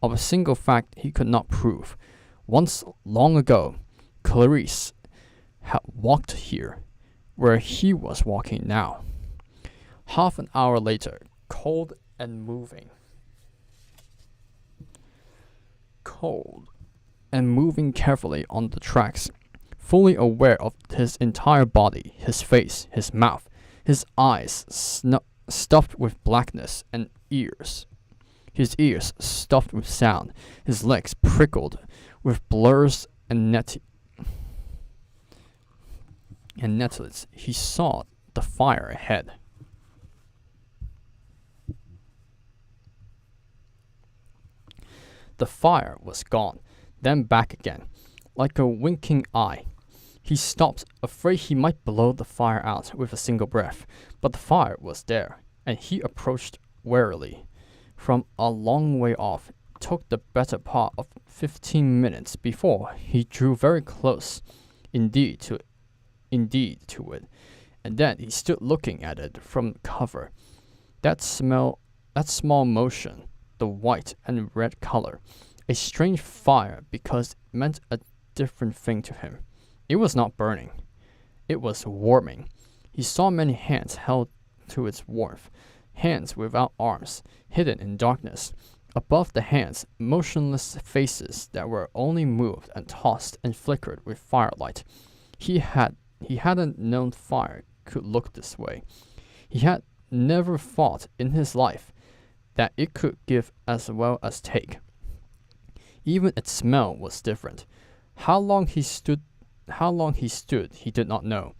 S1: of a single fact he could not prove. Once, long ago, Clarice had walked here, where he was walking now. Half an hour later, cold and moving carefully on the tracks, fully aware of his entire body, his face, his mouth, his eyes stuffed with blackness, and his ears stuffed with sound, his legs prickled with blurs and netlets. He saw the fire ahead. The fire was gone, then back again, like a winking eye. He stopped, afraid he might blow the fire out with a single breath, but the fire was there, and he approached warily. From a long way off, it took the better part of 15 minutes before he drew very close indeed to it, and then he stood looking at it from cover. That small motion, the white and red color, a strange fire because it meant a different thing to him. It was not burning. It was warming. He saw many hands held to its warmth, hands without arms, hidden in darkness. Above the hands, motionless faces that were only moved and tossed and flickered with firelight. He hadn't known fire could look this way. He had never thought in his life that it could give as well as take. Even its smell was different. How long he stood, he did not know.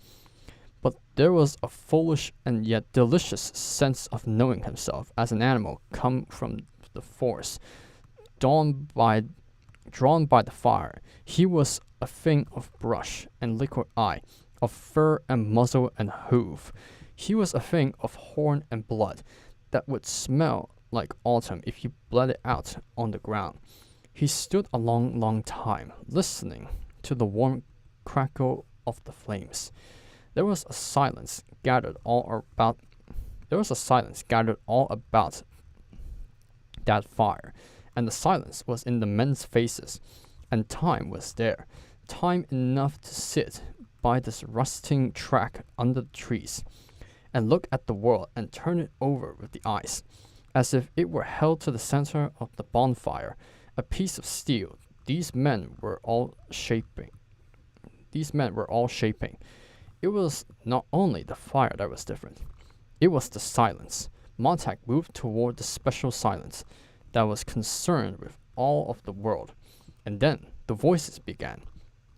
S1: But there was a foolish and yet delicious sense of knowing himself as an animal come from the forest, drawn by the fire. He was a thing of brush and liquid eye, of fur and muzzle and hoof. He was a thing of horn and blood that would smell like autumn if you bled it out on the ground. He stood a long, long time, listening to the warm crackle of the flames. There was a silence gathered all about that fire, and the silence was in the men's faces, and time was there, time enough to sit by this rusting track under the trees, and look at the world and turn it over with the eyes, as if it were held to the center of the bonfire, a piece of steel. These men were all shaping. It was not only the fire that was different. It was the silence. Montag moved toward the special silence that was concerned with all of the world. And then the voices began,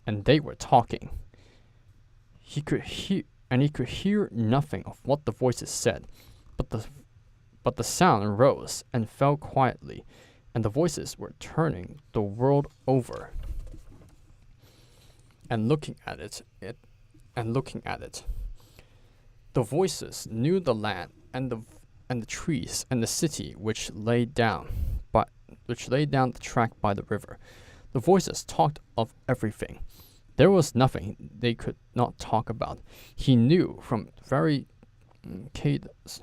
S1: and they were talking. He could hear nothing of what the voices said, but the sound rose and fell quietly, and the voices were turning the world over and looking at it. The voices knew the land and the trees and the city which lay down the track by the river. The voices talked of everything. There was nothing they could not talk about. He knew from the very cadence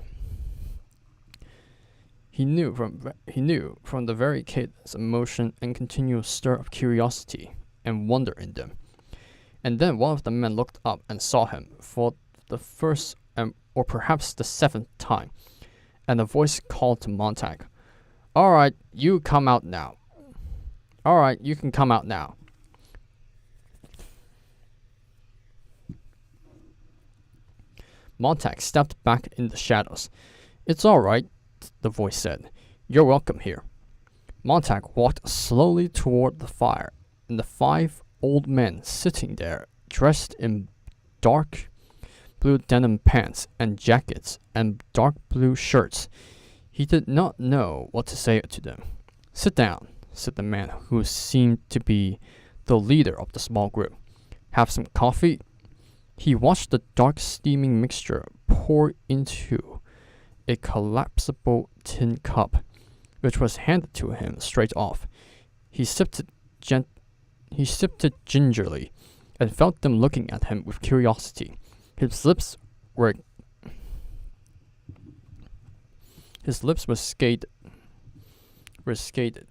S1: of motion and continual stir of curiosity and wonder in them. And then one of the men looked up and saw him for the first or perhaps the 7th time, and a voice called to Montag, "All right, you come out now. All right, you can come out now." Montag stepped back in the shadows. "It's all right," the voice said. "You're welcome here." Montag walked slowly toward the fire, and the 5 old men sitting there, dressed in dark blue denim pants and jackets and dark blue shirts. He did not know what to say to them. "Sit down," said the man who seemed to be the leader of the small group. "Have some coffee?" He watched the dark steaming mixture pour into a collapsible tin cup, which was handed to him straight off. He sipped it gingerly, and felt them looking at him with curiosity. His lips were skated,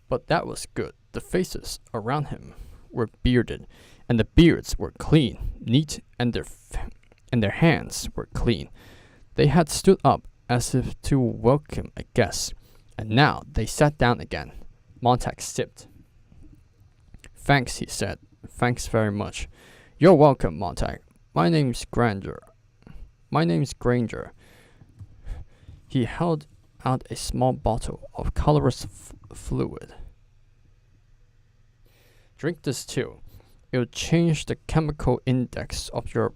S1: but that was good. The faces around him were bearded, and the beards were clean, neat, and their hands were clean. They had stood up as if to welcome a guest, and now they sat down again. Montag sipped. "Thanks," he said. "Thanks very much." "You're welcome, Montag. My name's Granger." He held out a small bottle of colorless fluid. "Drink this too. It'll change the chemical index of your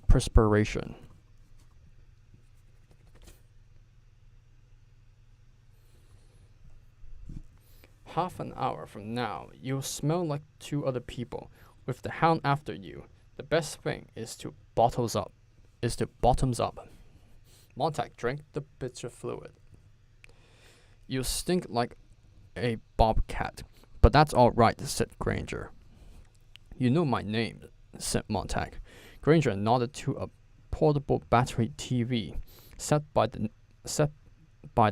S1: perspiration." "Half an hour from now, you'll smell like two other people, with the hound after you. The best thing is to bottoms up. Montag drank the bitter fluid. "You stink like a bobcat, but that's all right," said Granger. "You know my name," said Montag. Granger nodded to a portable battery TV set by the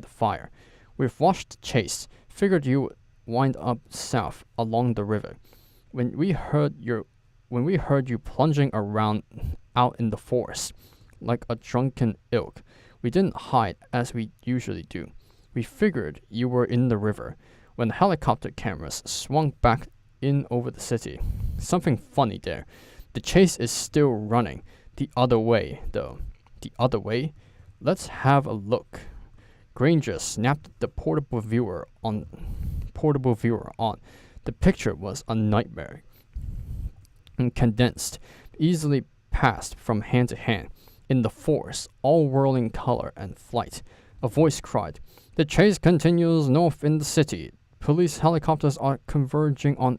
S1: fire. "We've watched the chase. Figured you would wind up south along the river. When we heard you plunging around out in the forest like a drunken elk, we didn't hide as we usually do. We figured you were in the river when the helicopter cameras swung back in over the city. Something funny there. The chase is still running. The other way, though." "The other way? Let's have a look." Granger snapped the portable viewer on. The picture was a nightmare, and condensed, easily passed from hand to hand. In the forest, all whirling color and flight, a voice cried, "The chase continues north in the city. Police helicopters are converging on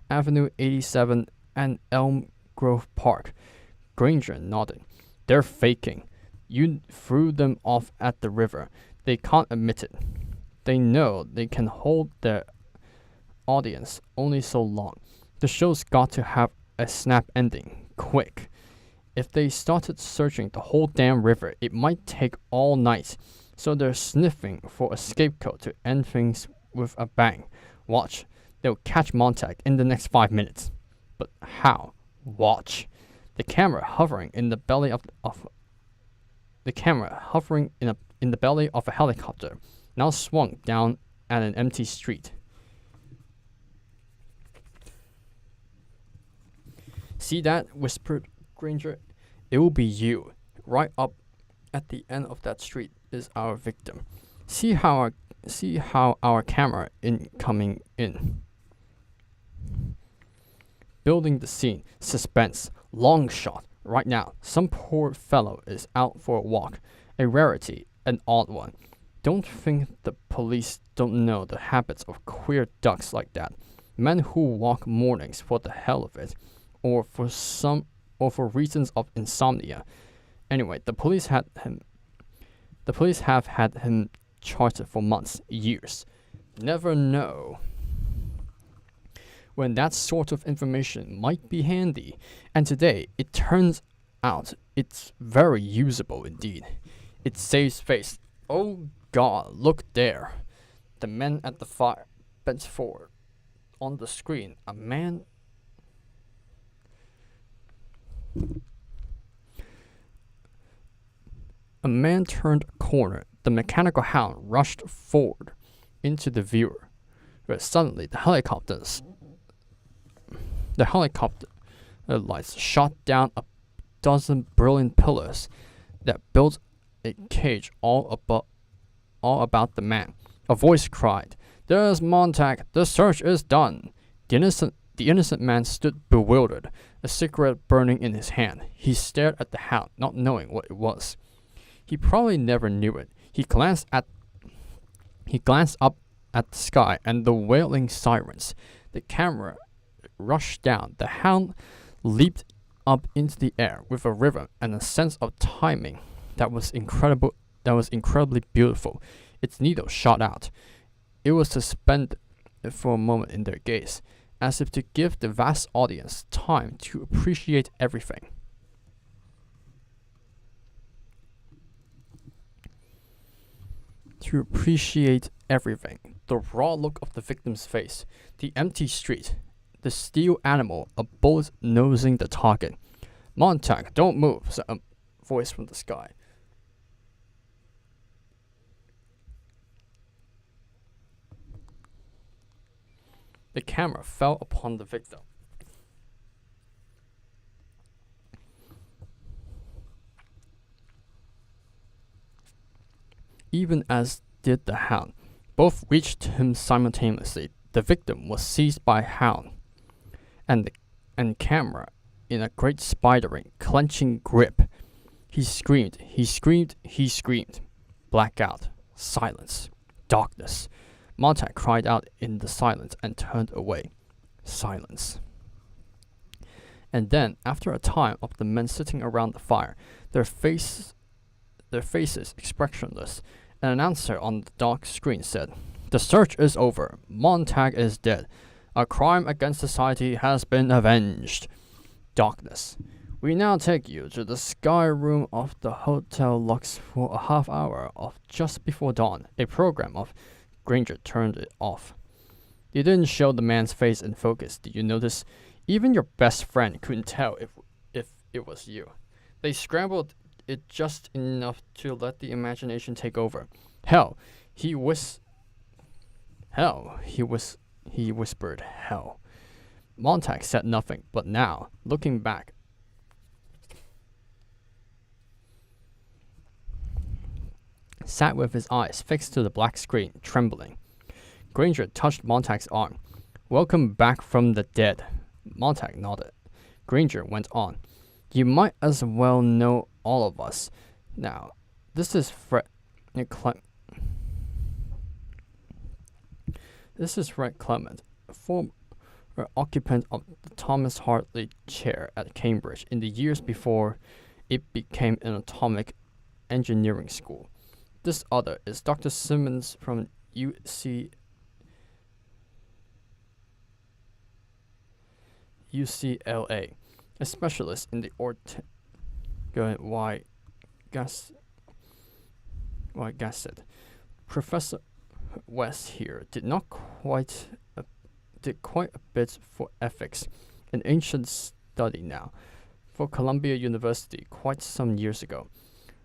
S1: Avenue 87 and Elm Grove Park." Granger nodded. "They're faking. You threw them off at the river. They can't admit it. They know they can hold their audience only so long. The show's got to have a snap ending, quick. If they started searching the whole damn river, it might take all night. So they're sniffing for a scapegoat to end things with a bang. Watch. They'll catch Montag in the next 5 minutes." "But how?" "Watch." The camera hovering in the belly of a helicopter now swung down at an empty street. "See that?" whispered Granger. "It will be you. Right up at the end of that street is our victim. See how our camera coming in. Building the scene. Suspense. Long shot. Right now, some poor fellow is out for a walk. A rarity, an odd one. Don't think the police don't know the habits of queer ducks like that. Men who walk mornings for the hell of it, or for reasons of insomnia. Anyway, the police have had him charted for months, years. Never know when that sort of information might be handy, and today it turns out it's very usable indeed. It saves face. Oh God, look there." The men at the fire bent forward. On the screen, a man turned a corner. The mechanical hound rushed forward into the viewer. But suddenly, the helicopter lights shot down a dozen brilliant pillars that built a cage all about the man. A voice cried, "There's Montag. The search is done." The innocent man stood bewildered, a cigarette burning in his hand. He stared at the hound, not knowing what it was. He probably never knew it. He glanced up at the sky and the wailing sirens. The camera rushed down. The hound leaped up into the air with a rhythm and a sense of timing that was incredibly beautiful. Its needle shot out. It was suspended for a moment in their gaze, as if to give the vast audience time to appreciate everything. To appreciate everything. The raw look of the victim's face, the empty street, the steel animal, a bullet nosing the target. "Montag, don't move," said a voice from the sky. The camera fell upon the victim. Even as did the hound. Both reached him simultaneously. The victim was seized by hound and camera in a great spidering, clenching grip. He screamed, he screamed, he screamed. Blackout, silence, darkness. Montag cried out in the silence and turned away. Silence. And then, after a time of the men sitting around the fire, their faces expressionless, an announcer on the dark screen said, "The search is over. Montag is dead. A crime against society has been avenged." Darkness. "We now take you to the sky room of the Hotel Lux for a half hour of Just Before Dawn, a program of..." Granger turned it off. "You didn't show the man's face in focus, did you notice? Even your best friend couldn't tell if it was you. They scrambled it just enough to let the imagination take over. Hell, he whispered, hell." Montag said nothing, but now, looking back, sat with his eyes fixed to the black screen, trembling. Granger touched Montag's arm. "Welcome back from the dead." Montag nodded. Granger went on. "You might as well know all of us. Now, this is Fred Clement, former occupant of the Thomas Hartley Chair at Cambridge in the years before it became an atomic engineering school. This other is Dr. Simmons from UCLA, a specialist in the Why Gasset. Professor West here did quite a bit for ethics, an ancient study now, for Columbia University quite some years ago.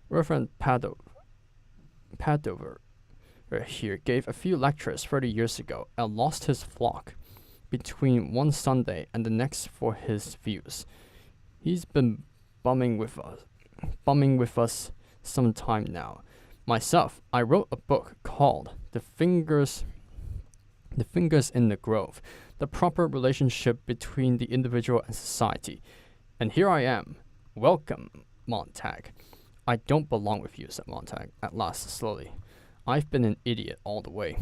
S1: Reverend Padover here gave a few lectures 30 years ago and lost his flock between one Sunday and the next for his views. He's been bumming with us some time now. Myself, I wrote a book called The Fingers in the Grove, the proper relationship between the individual and society. And here I am. Welcome, Montag. "I don't belong with you," said Montag, at last slowly. "I've been an idiot all the way.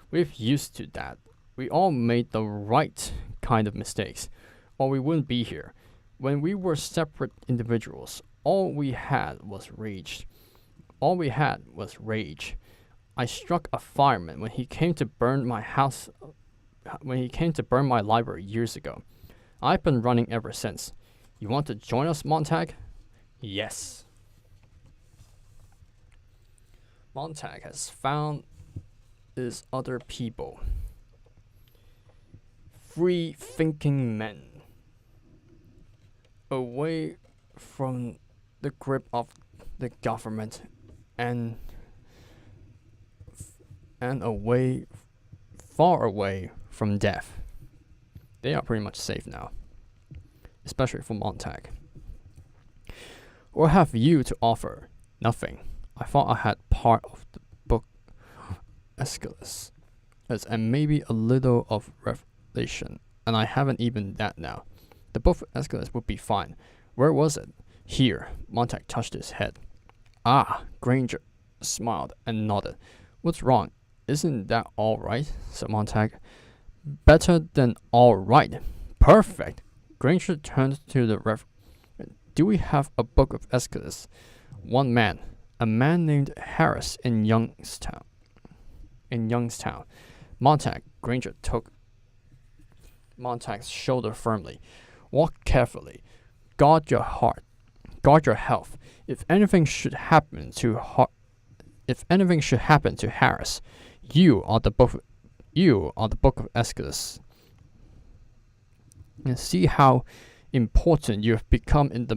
S1: We're used to that. We all made the right kind of mistakes, or we wouldn't be here. When we were separate individuals, all we had was rage. I struck a fireman when he came to burn my library years ago. I've been running ever since. You want to join us, Montag?" "Yes." Montag has found his other people. Free-thinking men. Away from the grip of the government and far away from death. They are pretty much safe now, especially for Montag. "What have you to offer?" "Nothing. I thought I had part of the book Aeschylus, and maybe a little of Revelation, and I haven't even that now. The book of Aeschylus would be fine. Where was it?" "Here." Montag touched his head. "Ah," Granger smiled and nodded. "What's wrong? Isn't that all right?" said Montag. "Better than all right. Perfect." Granger turned to the "Do we have a book of Aeschylus?" "One man. A man named Harris in Youngstown." in Youngstown. Montag, Granger took Montag's shoulder firmly. Walk carefully. Guard your heart. Guard your health. If anything should happen to Harris, you are the book of Exodus. And see how important you have become in the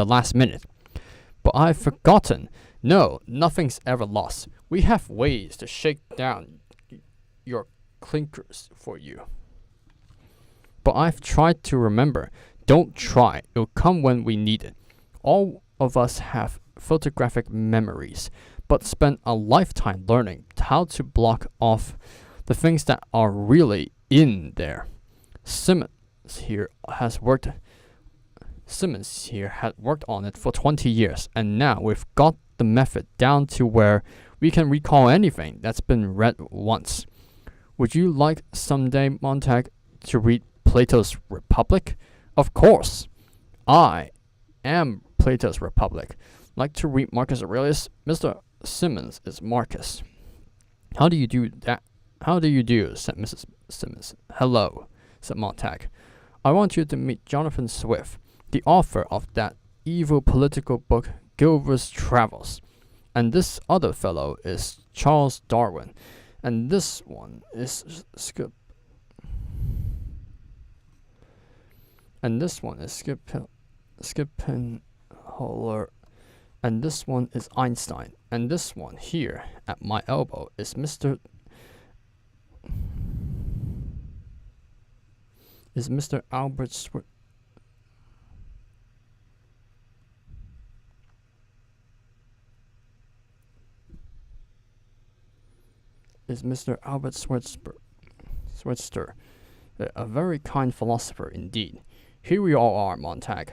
S1: last minute. But I've forgotten. No, nothing's ever lost. We have ways to shake down your clinkers for you. But I've tried to remember. Don't try. It'll come when we need it. All of us have photographic memories, but spend a lifetime learning how to block off the things that are really in there. Simmons here had worked on it for 20 years, and now we've got the method down to where we can recall anything that's been read once. Would you like someday, Montag, to read Plato's Republic? Of course. I am Plato's Republic. Like to read Marcus Aurelius? Mr. Simmons is Marcus. How do you do that? How do you do? Said Mrs. Simmons. Hello, said Montag. I want you to meet Jonathan Swift, the author of that evil political book, Gulliver's Travels. And this other fellow is Charles Darwin. And this one is Skip. And this one is Skippenholler. And this one is Einstein. And this one here at my elbow is Mr. Albert Schweitzer. Schweitzer, a very kind philosopher indeed. Here we all are, Montag.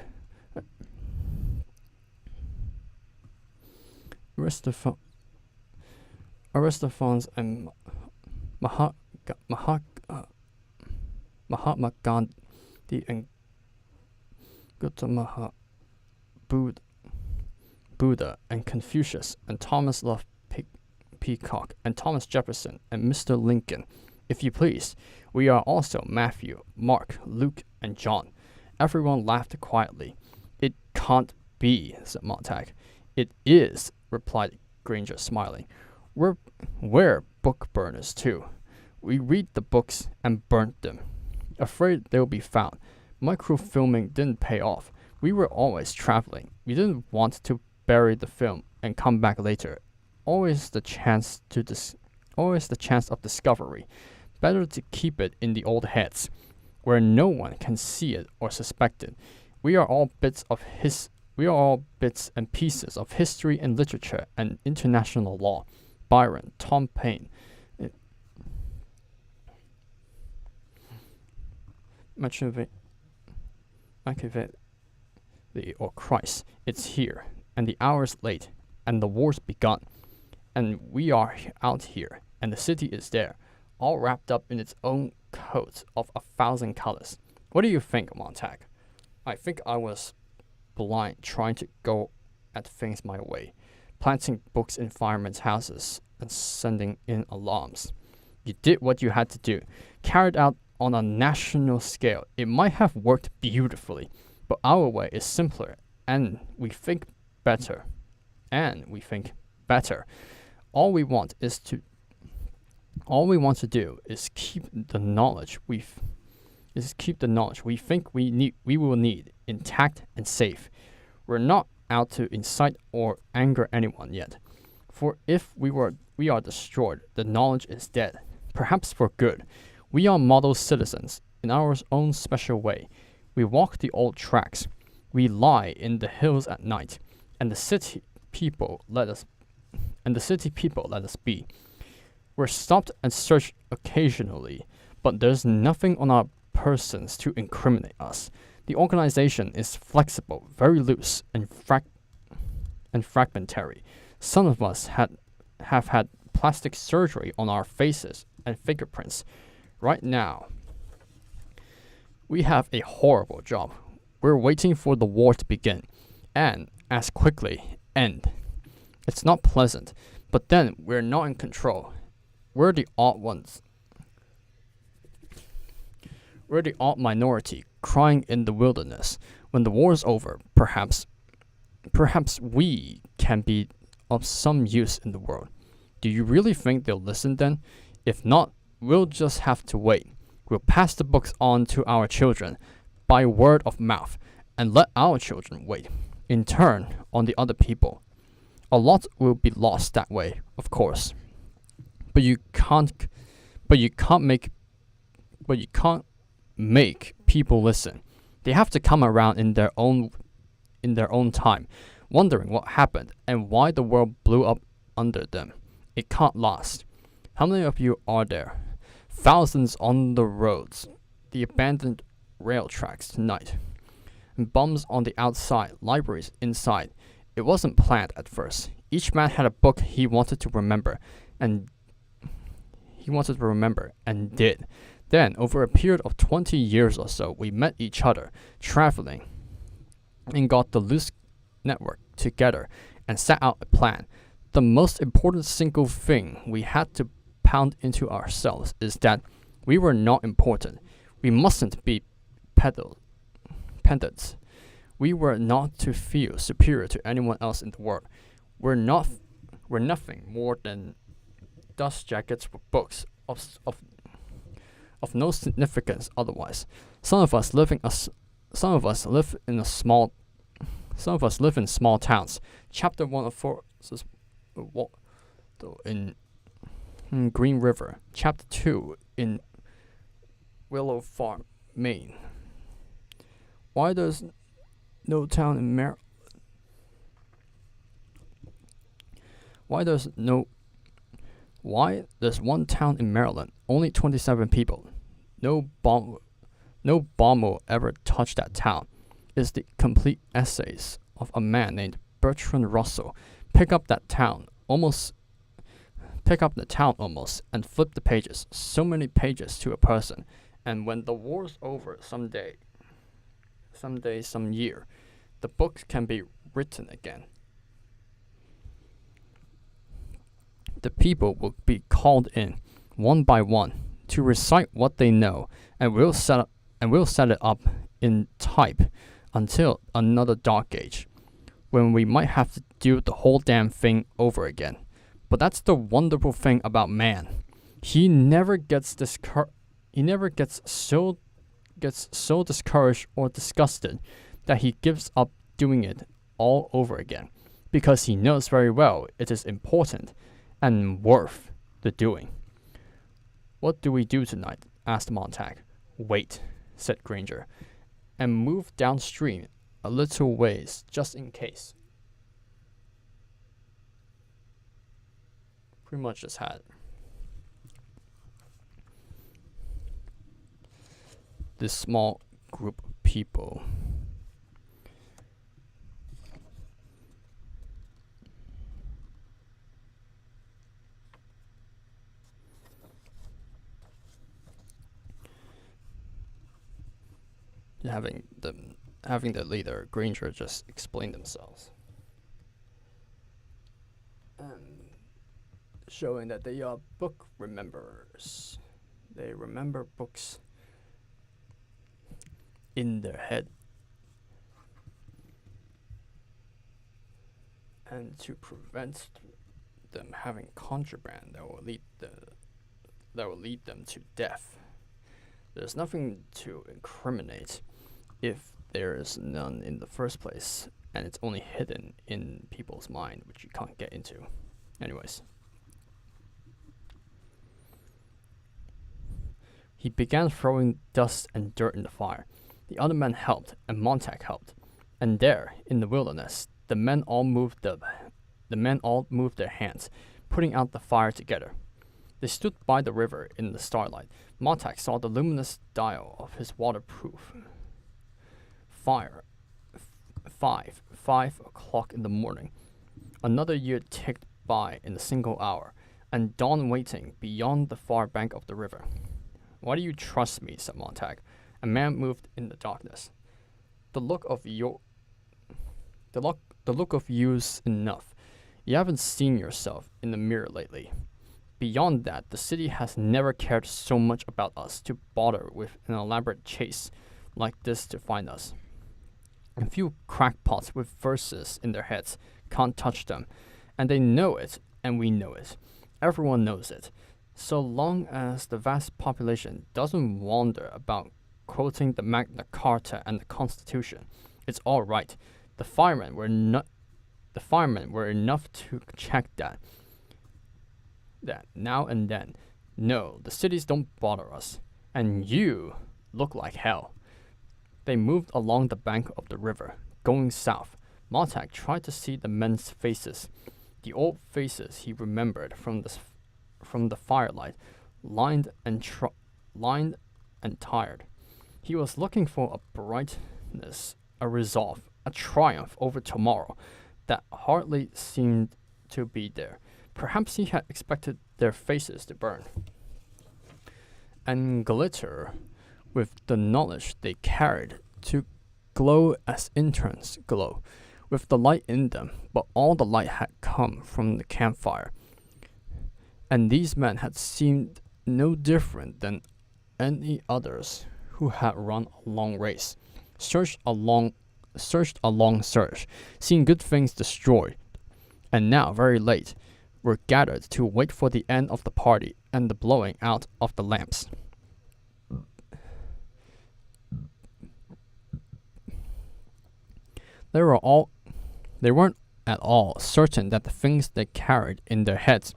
S1: Aristophanes and Mahatma Gandhi and Gautama Buddha and Confucius and Thomas Love Peacock and Thomas Jefferson and Mr. Lincoln. If you please, we are also Matthew, Mark, Luke, and John. Everyone laughed quietly. It can't be, said Montag. It is, replied Granger, smiling. We're book burners, too. We read the books and burnt them. Afraid they'll be found. Microfilming didn't pay off. We were always traveling. We didn't want to bury the film and come back later. Always the chance of discovery. Better to keep it in the old heads, where no one can see it or suspect it. We are all bits and pieces of history and literature and international law. Byron, Tom Paine, Machiavelli or Christ. It's here, and the hour's late, and the war's begun, and we are out here, and the city is there, all wrapped up in its own coat of 1,000 colors. What do you think, Montag? I think I was blind, trying to go at things my way, planting books in firemen's houses and sending in alarms. You did what you had to do, carried out on a national scale. It might have worked beautifully, but our way is simpler, and we think better. All we want to do is keep the knowledge we think we will need intact and safe. We're not out to incite or anger anyone yet. For if we are destroyed, the knowledge is dead, perhaps for good. We are model citizens in our own special way. We walk the old tracks. We lie in the hills at night, and the city people let us be. We're stopped and searched occasionally, but there's nothing on our persons to incriminate us. The organization is flexible, very loose, and fragmentary. Some of us have had plastic surgery on our faces and fingerprints. Right now, we have a horrible job. We're waiting for the war to begin, and as quickly end. It's not pleasant, but then we're not in control. We're the odd ones. We're the odd minority crying in the wilderness. When the war's over, perhaps we can be of some use in the world. Do you really think they'll listen then? If not, we'll just have to wait. We'll pass the books on to our children by word of mouth and let our children wait, in turn, on the other people. A lot will be lost that way, of course. But you can't make people listen. They have to come around in their own time, wondering what happened and why the world blew up under them. It can't last. How many of you are there? Thousands on the roads, the abandoned rail tracks tonight, and bombs on the outside, libraries inside. It wasn't planned at first. Each man had a book he wanted to remember, and did. Then, over a period of 20 years or so, we met each other, traveling, and got the loose network together and set out a plan. The most important single thing we had to pound into ourselves is that we were not important. We mustn't be pedants. We were not to feel superior to anyone else in the world. We're nothing more than dust jackets with books of no significance otherwise. Some of us live in small towns. Chapter 1 of 4 says in Green River. Chapter 2 in Willow Farm, Maine. Why there's no town in Maryland? Why there's one town in Maryland, only 27 people. No bomb will ever touch that town. It's the complete essays of a man named Bertrand Russell. Pick up the town almost, and flip the pages. So many pages to a person. And when the war's over someday, some year, the book can be written again. The people will be called in, one by one, to recite what they know, and we'll set it up in type until another dark age, when we might have to do the whole damn thing over again. But that's the wonderful thing about man. He never gets so discouraged or disgusted that he gives up doing it all over again, because he knows very well it is important and worth the doing. What do we do tonight? Asked Montag. Wait, said Granger, and move downstream a little ways just in case. Pretty much just had this small group of people having the leader Granger just explain themselves, showing that they are book rememberers. They remember books in their head, and to prevent them having contraband that will lead them to death. There's nothing to incriminate if there is none in the first place, and it's only hidden in people's mind, which you can't get into. Anyways. He began throwing dust and dirt in the fire. The other men helped, and Montag helped. And there, in the wilderness, the men all moved their hands, putting out the fire together. They stood by the river in the starlight. Montag saw the luminous dial of his waterproof fire. 5 o'clock in the morning. Another year ticked by in a single hour, and dawn waiting beyond the far bank of the river. Why do you trust me? Said Montag. A man moved in the darkness. The look of you's enough. You haven't seen yourself in the mirror lately. Beyond that, the city has never cared so much about us to bother with an elaborate chase like this to find us. A few crackpots with verses in their heads can't touch them, and they know it, and we know it. Everyone knows it. So long as the vast population doesn't wander about quoting the Magna Carta and the Constitution, it's all right. The firemen were enough to check that now and then. No, the cities don't bother us, and you look like hell. They moved along the bank of the river, going south. Montag tried to see the men's faces, the old faces he remembered from the firelight, lined and tired. He was looking for a brightness, a resolve, a triumph over tomorrow that hardly seemed to be there. Perhaps he had expected their faces to burn and glitter with the knowledge they carried, to glow as interns glow, with the light in them, but all the light had come from the campfire. And these men had seemed no different than any others who had run a long race, searched a long search, seen good things destroyed, and now, very late, were gathered to wait for the end of the party and the blowing out of the lamps. They weren't at all certain that the things they carried in their heads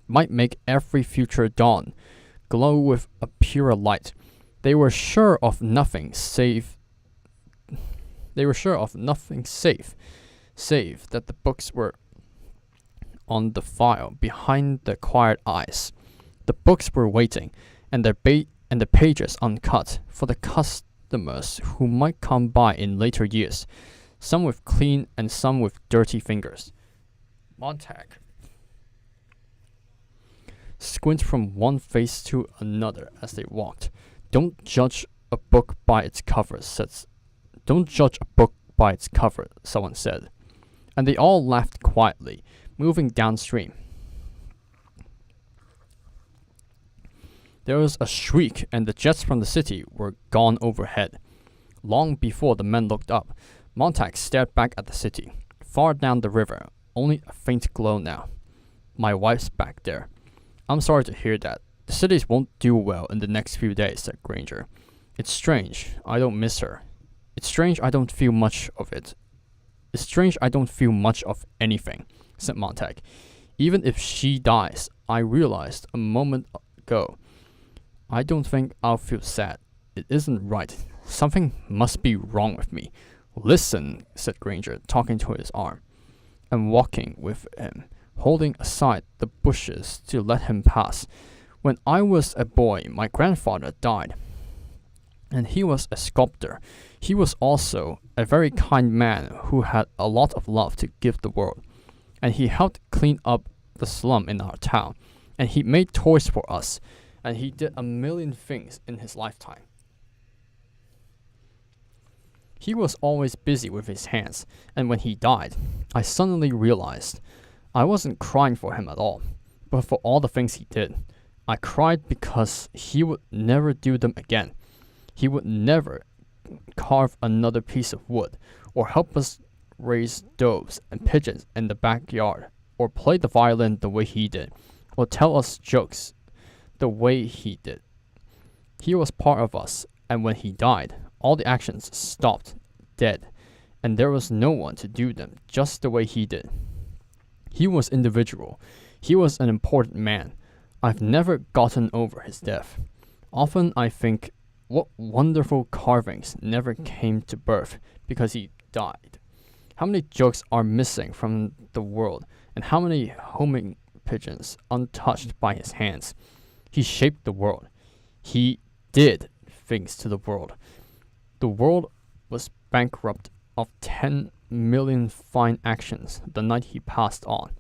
S1: might make every future dawn glow with a purer light. They were sure of nothing save that the books were on the file behind the quiet eyes. The books were waiting, and the pages uncut, for the customers who might come by in later years, some with clean and some with dirty fingers. Montag squinted from one face to another as they walked. Don't judge a book by its cover, someone said. And they all laughed quietly, moving downstream. There was a shriek, and the jets from the city were gone overhead. Long before the men looked up, Montag stared back at the city. Far down the river, only a faint glow now. My wife's back there. I'm sorry to hear that. The cities won't do well in the next few days, said Granger. It's strange. I don't miss her. It's strange I don't feel much of it. It's strange I don't feel much of anything, said Montag. Even if she dies, I realized a moment ago, I don't think I'll feel sad. It isn't right. Something must be wrong with me. Listen, said Granger, talking to his arm, and walking with him, holding aside the bushes to let him pass. When I was a boy, my grandfather died, and he was a sculptor. He was also a very kind man who had a lot of love to give the world, and he helped clean up the slum in our town, and he made toys for us, and he did a million things in his lifetime. He was always busy with his hands, and when he died, I suddenly realized I wasn't crying for him at all, but for all the things he did. I cried because he would never do them again. He would never carve another piece of wood, or help us raise doves and pigeons in the backyard, or play the violin the way he did, or tell us jokes the way he did. He was part of us, and when he died, all the actions stopped dead, and there was no one to do them just the way he did. He was individual. He was an important man. I've never gotten over his death. Often I think, what wonderful carvings never came to birth because he died. How many jokes are missing from the world, and how many homing pigeons untouched by his hands. He shaped the world. He did things to the world. The world was bankrupt of 10 million fine actions the night he passed on.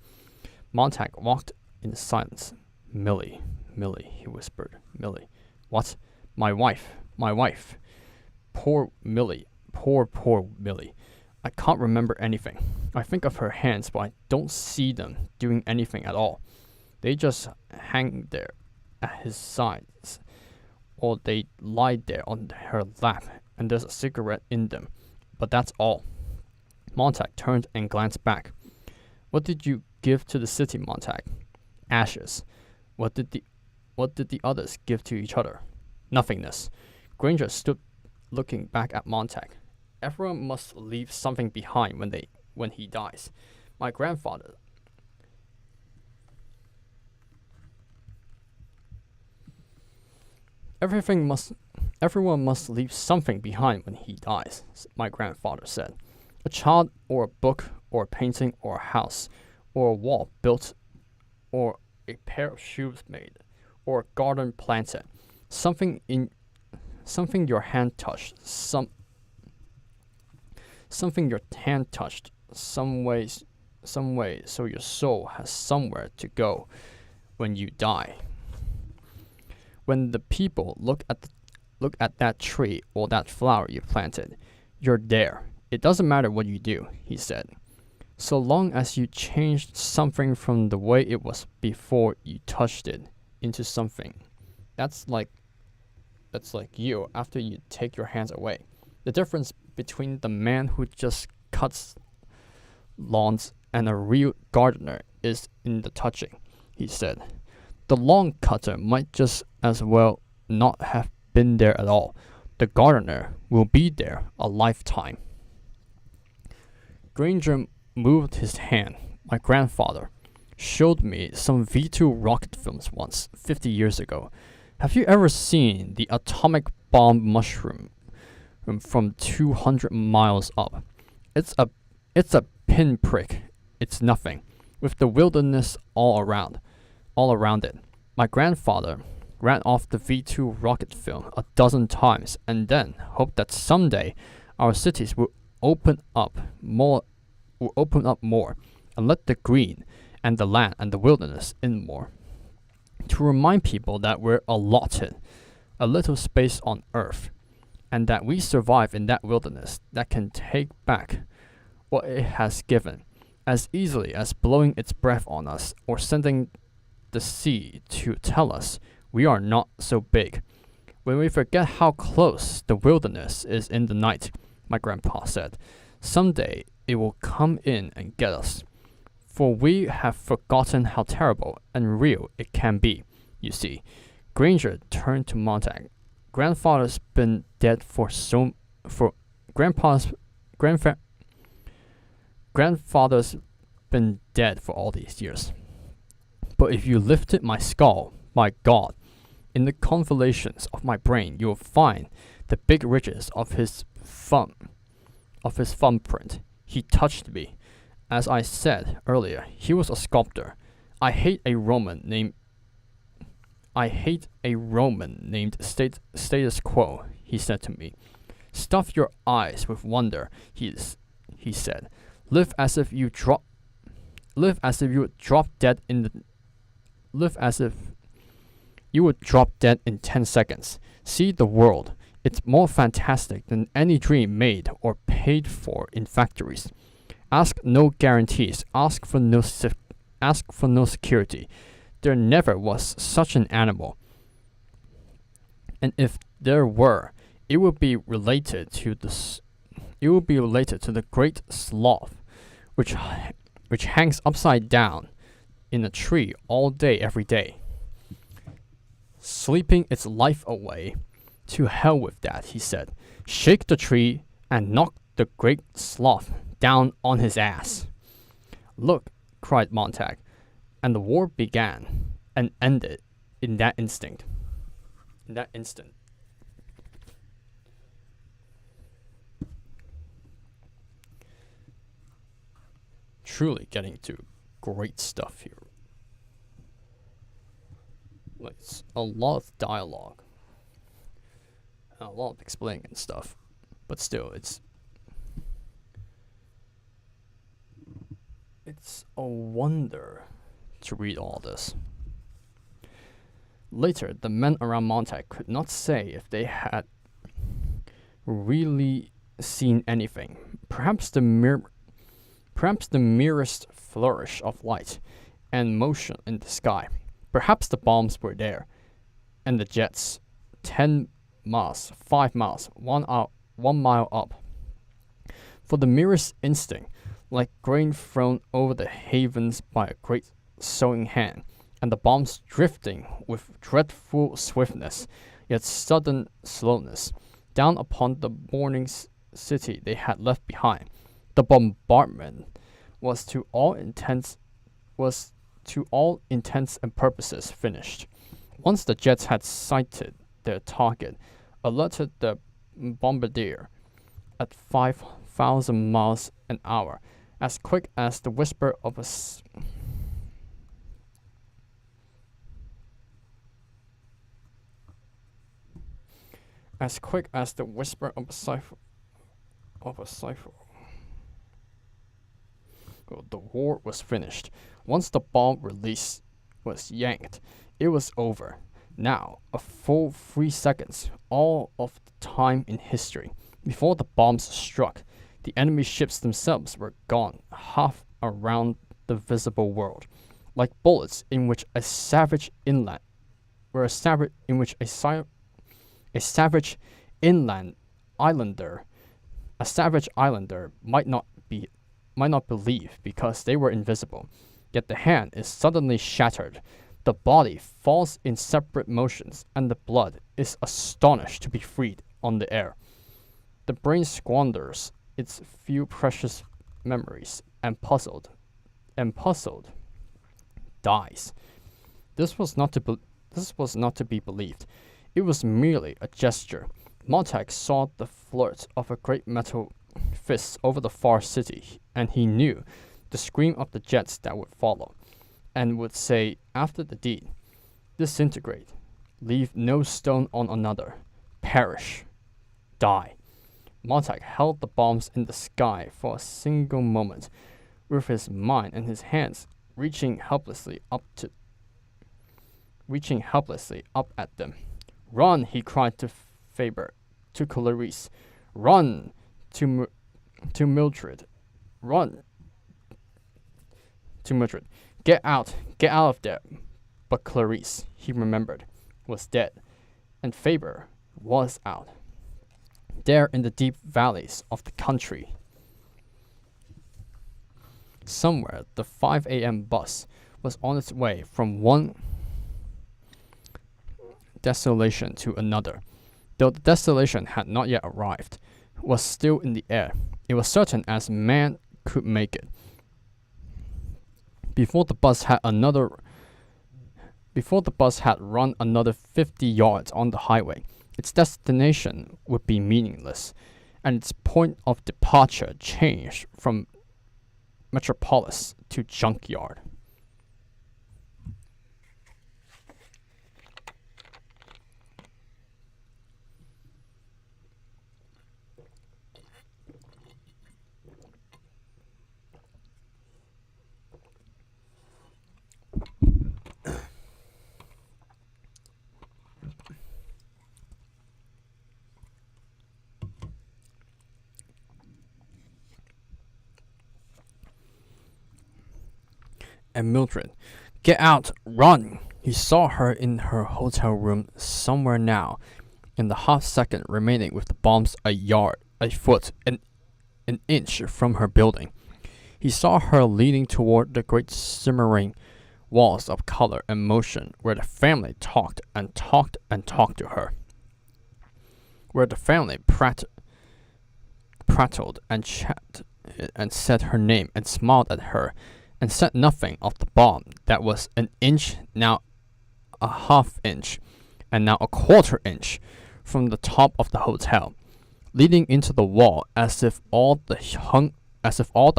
S1: Montag walked in silence. Millie, Millie, he whispered. Millie. What? My wife, my wife. Poor Millie, poor Millie. I can't remember anything. I think of her hands, but I don't see them doing anything at all. They just hang there at his sides, or they lie there on her lap, and there's a cigarette in them. But that's all. Montag turned and glanced back. What did you give to the city, Montag? Ashes. What did the others give to each other? Nothingness. Granger stood looking back at Montag. Everyone must leave something behind when he dies. My grandfather. Everyone must leave something behind when he dies, my grandfather said. A child, or a book, or a painting, or a house, or a wall built, or a pair of shoes made, or a garden planted. Something your hand touched, something your hand touched, some way, so your soul has somewhere to go when you die. When the people look at that tree or that flower you planted, you're there. It doesn't matter what you do, he said, so long as you changed something from the way it was before you touched it into something. That's like you after you take your hands away. The difference between the man who just cuts lawns and a real gardener is in the touching, he said. The lawn cutter might just as well not have been there at all. The gardener will be there a lifetime. Granger moved his hand. My grandfather showed me some V2 rocket films once, 50 years ago. Have you ever seen the atomic bomb mushroom from 200 miles up? It's a pinprick. It's nothing, with the wilderness all around it. My grandfather ran off the V2 rocket film a dozen times and then hoped that someday our cities will open up more and let the green and the land and the wilderness in more. To remind people that we're allotted a little space on earth and that we survive in that wilderness that can take back what it has given as easily as blowing its breath on us or sending the sea to tell us we are not so big. When we forget how close the wilderness is in the night, my grandpa said, someday it will come in and get us. For we have forgotten how terrible and real it can be. You see, Granger turned to Montag. Grandfather's been dead grandfather's been dead for all these years. But if you lifted my skull, my God, in the convolutions of my brain, you will find the big ridges of his thumbprint. He touched me. As I said earlier, he was a sculptor. I hate a Roman named Status Quo, he said to me. Stuff your eyes with wonder, he said. Live as if you would drop dead in 10 seconds. See the world. It's more fantastic than any dream made or paid for in factories. Ask no guarantees. Ask for no security. There never was such an animal. And if there were, it would be related to the great sloth, which hangs upside down in a tree all day every day, sleeping its life away. To hell with that, he said. Shake the tree and knock the great sloth down on his ass. Look, cried Montag, and the war began and ended in that instant. Truly getting to great stuff here. Like, it's a lot of dialogue. A lot of explaining and stuff. But still, it's a wonder to read all this. Later, the men around Montag could not say if they had really seen anything. Perhaps the perhaps the merest flourish of light and motion in the sky. Perhaps the bombs were there, and the jets, 10 miles, 5 miles, 1 mile up. For the merest instinct, like grain thrown over the havens by a great sewing hand, and the bombs drifting with dreadful swiftness, yet sudden slowness, down upon the morning city they had left behind. The bombardment was to all intents and purposes finished. Once the jets had sighted their target, alerted the bombardier at 5,000 miles an hour, as quick as the whisper of a cipher. Well, the war was finished. Once the bomb release was yanked, it was over. Now, a full 3 seconds, all of the time in history, before the bombs struck, the enemy ships themselves were gone half around the visible world, like bullets in which a savage inland islander might not believe because they were invisible. Yet the hand is suddenly shattered, the body falls in separate motions, and the blood is astonished to be freed on the air. The brain squanders its few precious memories, and puzzled, dies. This was not to be believed. It was merely a gesture. Montag saw the flirt of a great metal fist over the far city, and he knew the scream of the jets that would follow, and would say after the deed, disintegrate, leave no stone on another, perish, die. Montag held the bombs in the sky for a single moment, with his mind and his hands reaching helplessly up at them. Run, he cried to Faber, to Clarice. Run, to Mildred. Run, to Mildred. Get out of there. But Clarice, he remembered, was dead, and Faber was out. There in the deep valleys of the country, somewhere the 5 a.m. bus was on its way from one desolation to another. Though the desolation had not yet arrived, was still in the air. It was certain as man could make it. Before the bus had run another 50 yards on the highway, its destination would be meaningless, and its point of departure changed from metropolis to junkyard. And Mildred, get out, run! He saw her in her hotel room somewhere now, in the half second remaining with the bombs a yard, a foot, an inch from her building. He saw her leaning toward the great simmering walls of color and motion where the family talked and talked and talked to her, where the family prattled and chatted and said her name and smiled at her, and said nothing of the bomb that was an inch, now a half inch, and now a quarter inch from the top of the hotel, leading into the wall as if all the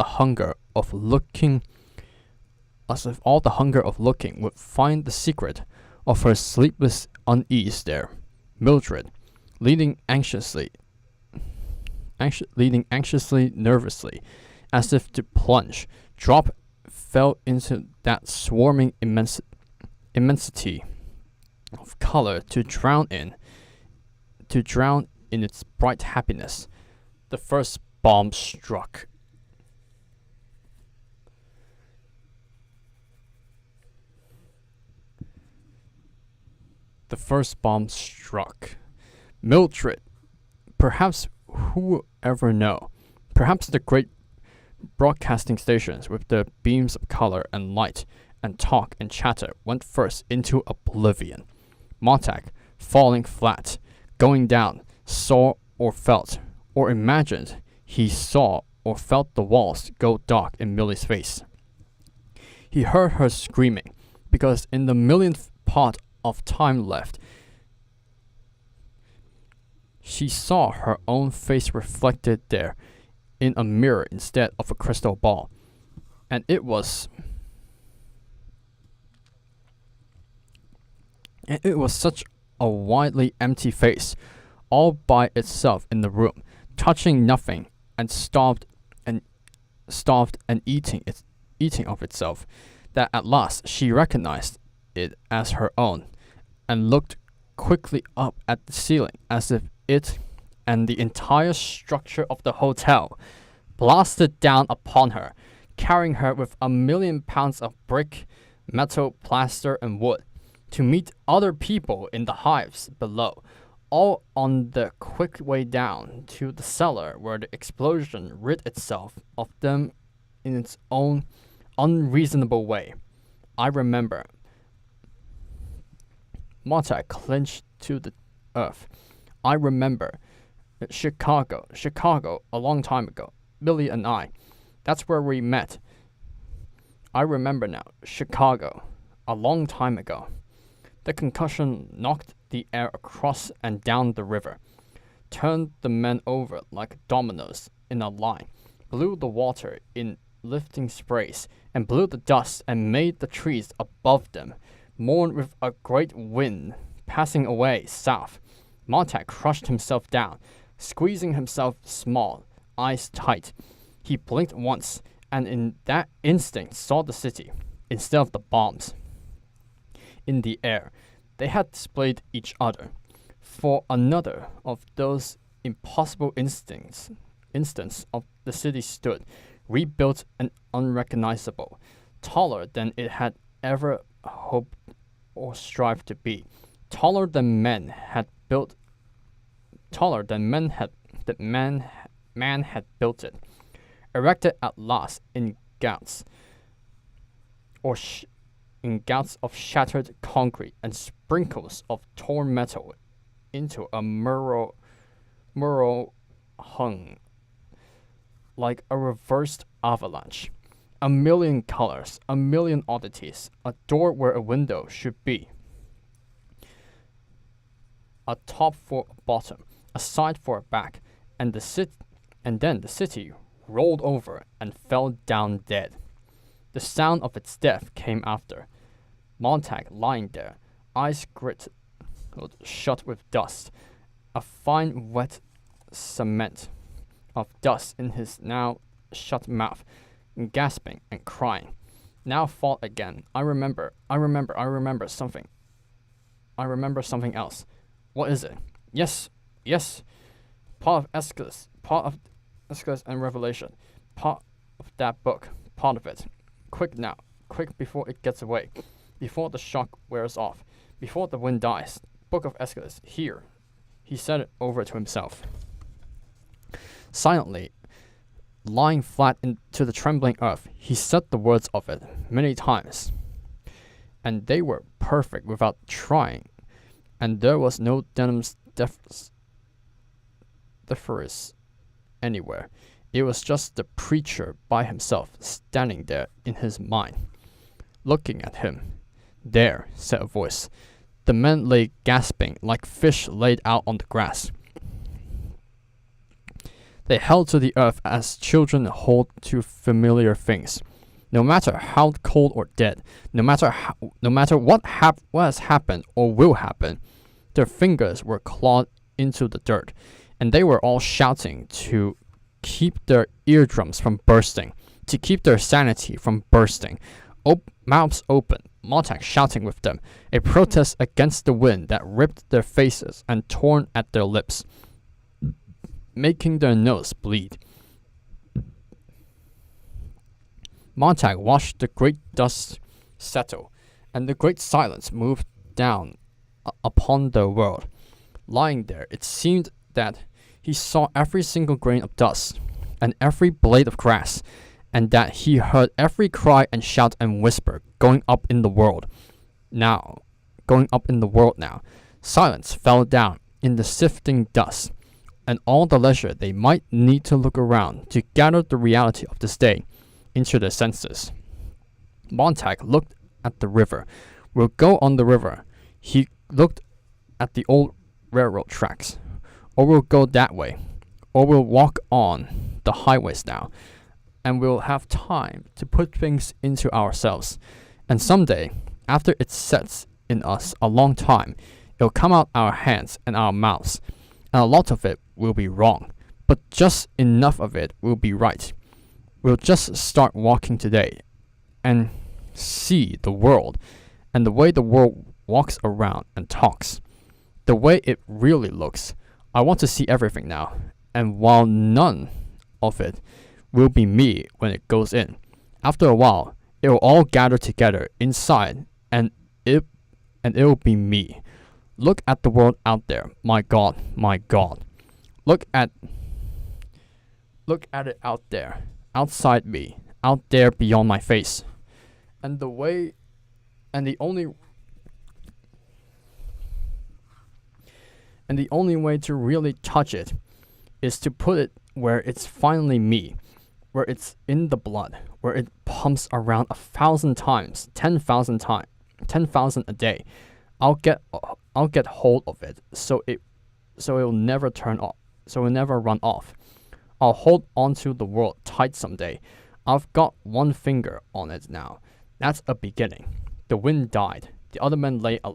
S1: hunger of looking would find the secret of her sleepless unease there. Mildred, leading anxiously, nervously, as if to plunge, fell into that swarming immensity of color to drown in its bright happiness. The first bomb struck. the first bomb struck. Mildred, perhaps who will ever know? Perhaps the great broadcasting stations with their beams of color and light and talk and chatter went first into oblivion. Montag, falling flat, going down, saw or felt, or imagined he saw or felt the walls go dark in Millie's face. He heard her screaming, because in the millionth part of time left, she saw her own face reflected there in a mirror instead of a crystal ball. And it was such a widely empty face, all by itself in the room, touching nothing and starved and eating of itself, that at last she recognized it as her own, and looked quickly up at the ceiling as if it and the entire structure of the hotel blasted down upon her, carrying her with 1,000,000 pounds of brick, metal, plaster, and wood, to meet other people in the hives below, all on the quick way down to the cellar where the explosion rid itself of them in its own unreasonable way. I remember. Montag clinched to the earth. I remember. Chicago, a long time ago. Billy and I. That's where we met. I remember now. Chicago, a long time ago. The concussion knocked the air across and down the river, turned the men over like dominoes in a line, blew the water in lifting sprays, and blew the dust and made the trees above them mourn with a great wind passing away south. Montag crushed himself down, squeezing himself small, eyes tight. He blinked once, and in that instant saw the city, instead of the bombs. In the air, they had displayed each other. For another of those impossible instants of the city stood, rebuilt and unrecognizable, taller than it had ever hoped or strived to be, taller than man had built it, erected at last in gouts of shattered concrete and sprinkles of torn metal into a mural hung like a reversed avalanche. 1,000,000 colors, 1,000,000 oddities, a door where a window should be, a top for a bottom, a side for a back, and then the city rolled over and fell down dead. The sound of its death came after. Montag lying there, eyes gritted shut with dust, a fine wet cement of dust in his now shut mouth, gasping and crying. Now fought again. I remember something. I remember something else. What is it? Yes. Part of Aeschylus and Revelation. Part of that book. Part of it. Quick now. Quick before it gets away. Before the shock wears off. Before the wind dies. Book of Aeschylus. Here. He said it over to himself. Silently, lying flat into the trembling earth, he said the words of it many times. And they were perfect without trying. And there was no Denham's deference anywhere. It was just the preacher by himself, standing there in his mind, looking at him. There, said a voice. The men lay gasping like fish laid out on the grass. They held to the earth as children hold to familiar things. No matter how cold or dead, no matter what has happened or will happen, their fingers were clawed into the dirt, and they were all shouting to keep their eardrums from bursting, to keep their sanity from bursting. Mouths open, Montag shouting with them, a protest against the wind that ripped their faces and torn at their lips, making their nose bleed. Montag watched the great dust settle, and the great silence move down upon the world. Lying there, it seemed that he saw every single grain of dust and every blade of grass, and that he heard every cry and shout and whisper going up in the world now. Silence fell down in the sifting dust, and all the leisure they might need to look around to gather the reality of this day into their senses. Montag looked at the river. We'll go on the river. He looked at the old railroad tracks. Or we'll go that way. Or we'll walk on the highways now. And we'll have time to put things into ourselves. And someday, after it sets in us a long time, it'll come out our hands and our mouths. And a lot of it will be wrong. But just enough of it will be right. We'll just start walking today and see the world and the way the world walks around and talks. The way it really looks. I want to see everything now. And while none of it will be me when it goes in, after a while, it will all gather together inside and it'll be me. Look at the world out there. My God, my God. Look at it out there. Outside me. Out there beyond my face. And the only way to really touch it is to put it where it's finally me, where it's in the blood, where it pumps around 1,000 times, 10,000 times, 10,000 a day. I'll get hold of it, so it'll never turn off, so it'll never run off. I'll hold onto the world tight someday. I've got one finger on it now. That's a beginning. The wind died. The other man lay a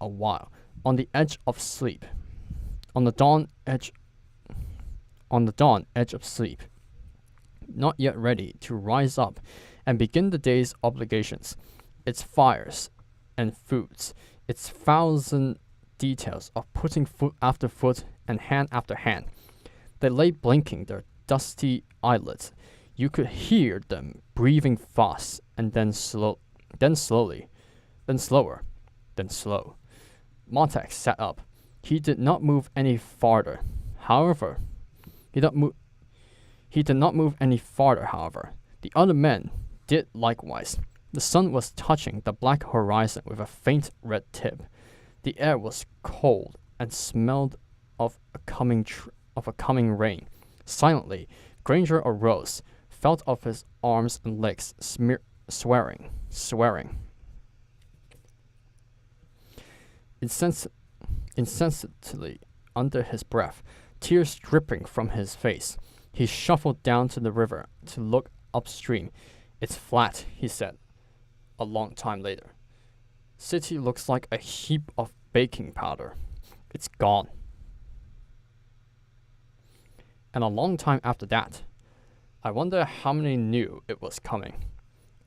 S1: while on the edge of sleep. On the dawn edge of sleep. Not yet ready to rise up and begin the day's obligations, its fires and foods, its 1,000 details of putting foot after foot and hand after hand. They lay blinking their dusty eyelids. You could hear them breathing fast, and then slow. Montag sat up. He did not move any farther. However, The other men did likewise. The sun was touching the black horizon with a faint red tip. The air was cold and smelled of a coming rain. Silently, Granger arose, felt of his arms and legs, swearing. Insensibly, under his breath, tears dripping from his face, he shuffled down to the river to look upstream. It's flat, he said, a long time later. City looks like a heap of baking powder. It's gone. And a long time after that, I wonder how many knew it was coming.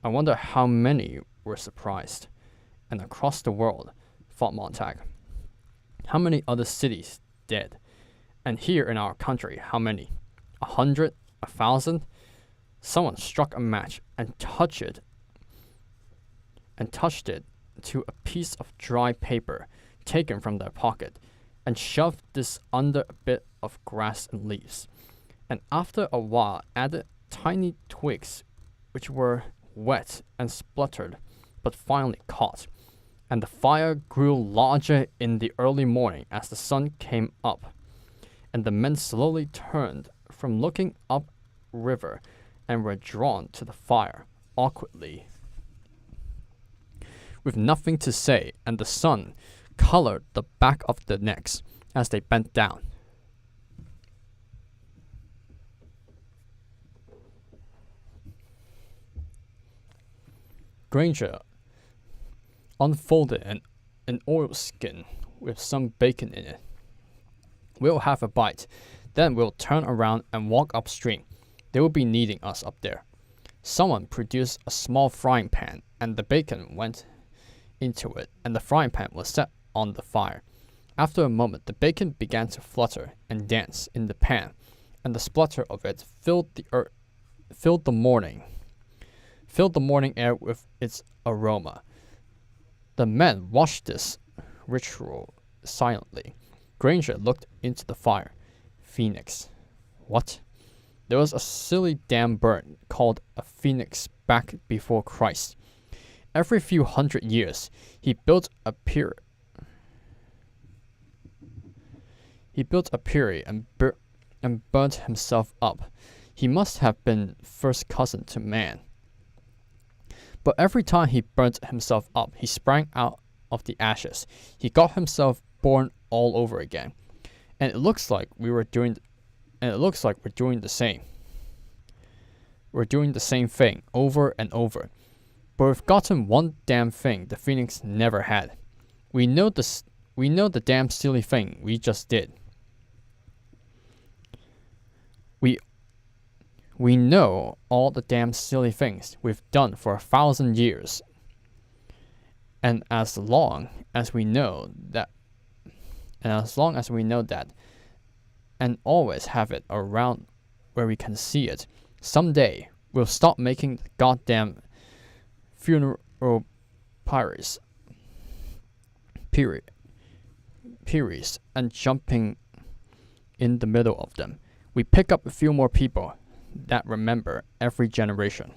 S1: I wonder how many were surprised. And across the world, thought Montag, how many other cities dead? And here in our country, how many? 100? 1,000? Someone struck a match and touched it to a piece of dry paper taken from their pocket, and shoved this under a bit of grass and leaves, and after a while added tiny twigs which were wet and spluttered, but finally caught, and the fire grew larger in the early morning as the sun came up, and the men slowly turned from looking up river and were drawn to the fire awkwardly, with nothing to say, and the sun colored the back of their necks as they bent down. Granger unfolded an oilskin with some bacon in it. We'll have a bite, then we'll turn around and walk upstream. They will be needing us up there. Someone produced a small frying pan, and the bacon went into it, and the frying pan was set on the fire. After a moment, the bacon began to flutter and dance in the pan, and the splutter of it filled the filled the morning air with its aroma. The men watched this ritual silently. Granger looked into the fire. Phoenix. What? There was a silly damn bird called a phoenix back before Christ. Every few hundred years, he built a pier and burnt himself up. He must have been first cousin to man. But every time he burnt himself up, he sprang out of the ashes. He got himself born all over again. And it looks like we're doing the same. We're doing the same thing over and over. But we've gotten one damn thing the Phoenix never had. We know the damn silly thing we just did. We know all the damn silly things we've done for 1,000 years. And as long as we know that, and always have it around where we can see it, someday we'll stop making the goddamn funeral pyres and jumping in the middle of them. We pick up a few more people that remember every generation.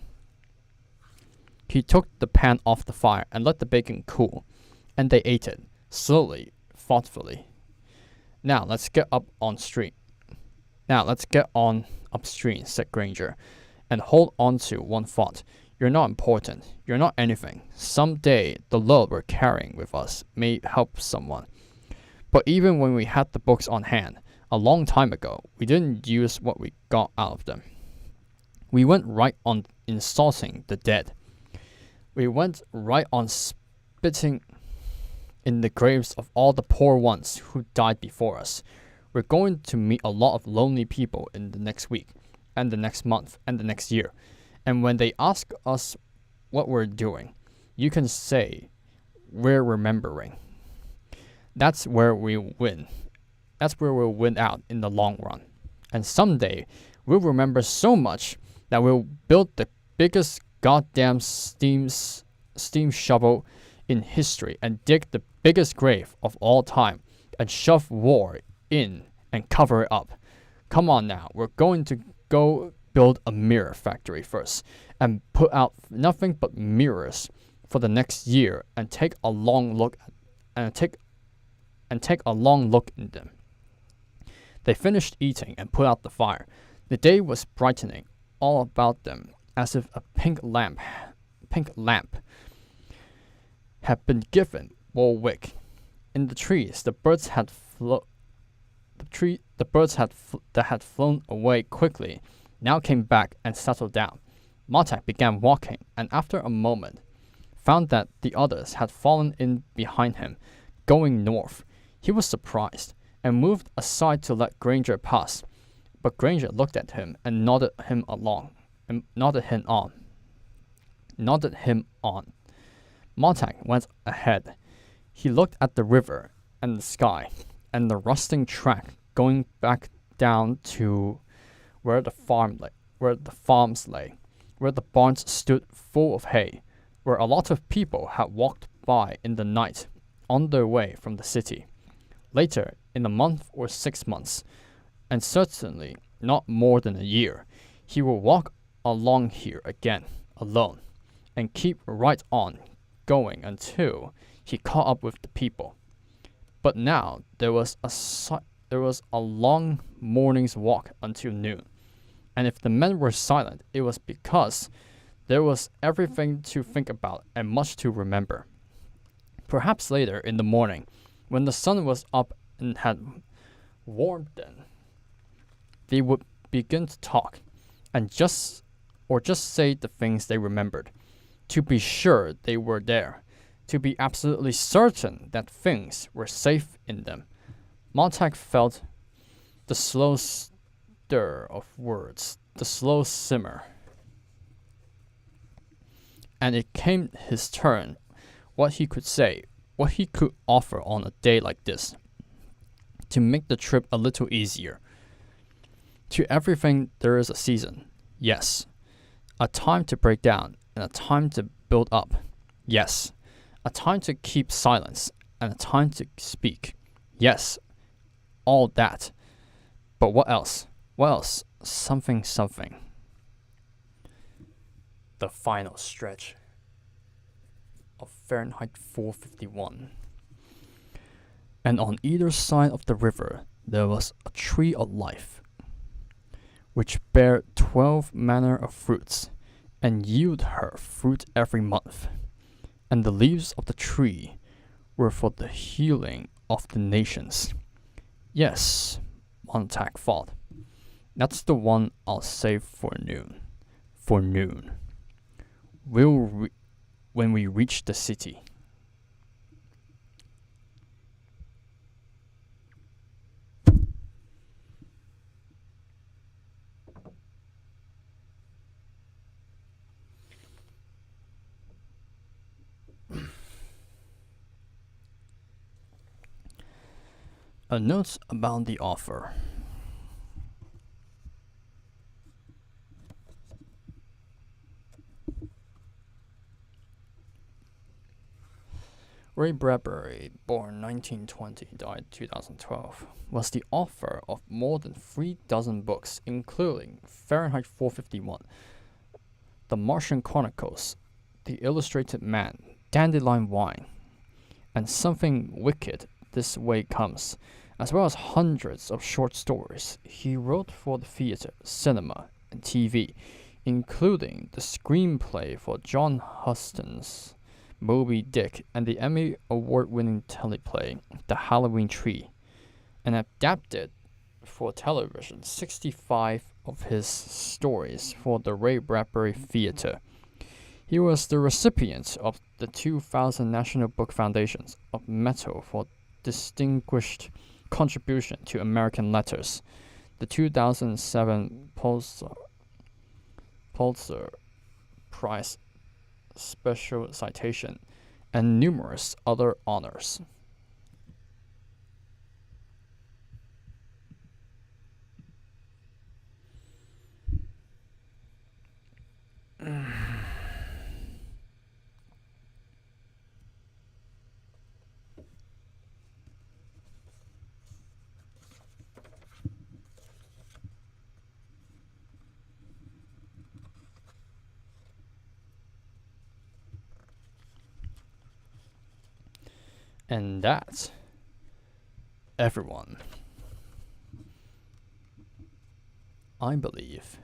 S1: He took the pan off the fire and let the bacon cool, and they ate it, slowly, thoughtfully. Now let's get on upstream, said Granger, and hold on to one thought. You're not important. You're not anything. Someday the load we're carrying with us may help someone. But even when we had the books on hand, a long time ago, we didn't use what we got out of them. We went right on insulting the dead. We went right on spitting in the graves of all the poor ones who died before us. We're going to meet a lot of lonely people in the next week, and the next month, and the next year. And when they ask us what we're doing, you can say, we're remembering. That's where we win. That's where we'll win out in the long run. And someday, we'll remember so much that we'll build the biggest goddamn steam shovel in history and dig the biggest grave of all time and shove war in and cover it up. Come on now, we're going to go build a mirror factory first and put out nothing but mirrors for the next year and take a long look in them. They finished eating and put out the fire. The day was brightening all about them as if a pink lamp had been given Warwick. In the trees, the birds had flown away quickly now came back and settled down. Montag began walking, and after a moment, found that the others had fallen in behind him, going north. He was surprised, and moved aside to let Granger pass. But Granger looked at him and nodded him on. Montag went ahead. He looked at the river and the sky, and the rusting track going back down to where the farms lay, where the barns stood full of hay, where a lot of people had walked by in the night on their way from the city. Later, in a month or 6 months, and certainly not more than a year, he will walk along here again, alone, and keep right on going until he caught up with the people. But now there was a long morning's walk until noon, and if the men were silent, it was because there was everything to think about and much to remember. Perhaps later in the morning, when the sun was up and had warmed them, they would begin to talk, and just say the things they remembered, to be sure they were there, to be absolutely certain that things were safe in them. Montag felt the slow stir of words, the slow simmer. And it came his turn, what he could say, what he could offer on a day like this, to make the trip a little easier. To everything there is a season, yes, a time to break down and a time to build up. Yes, a time to keep silence and a time to speak. Yes, all that. But what else? What else? Something. The final stretch of Fahrenheit 451. And on either side of the river there was a tree of life, which bare 12 manner of fruits, and yield her fruit every month. And the leaves of the tree were for the healing of the nations. Yes, Montag thought, that's the one I'll save for noon. For noon. When we reach the city. A note about the offer. Ray Bradbury, born 1920, died 2012, was the author of more than 3 dozen books, including Fahrenheit 451, The Martian Chronicles, The Illustrated Man, Dandelion Wine, and Something Wicked This Way Comes, as well as hundreds of short stories. He wrote for the theater, cinema, and TV, including the screenplay for John Huston's Moby Dick and the Emmy Award-winning teleplay The Halloween Tree, and adapted for television 65 of his stories for the Ray Bradbury Theatre. He was the recipient of the 2000 National Book Foundation's of Medal for Distinguished Contribution to American Letters, the 2007 Pulitzer Prize Special Citation, and numerous other honors. And that, everyone, I believe,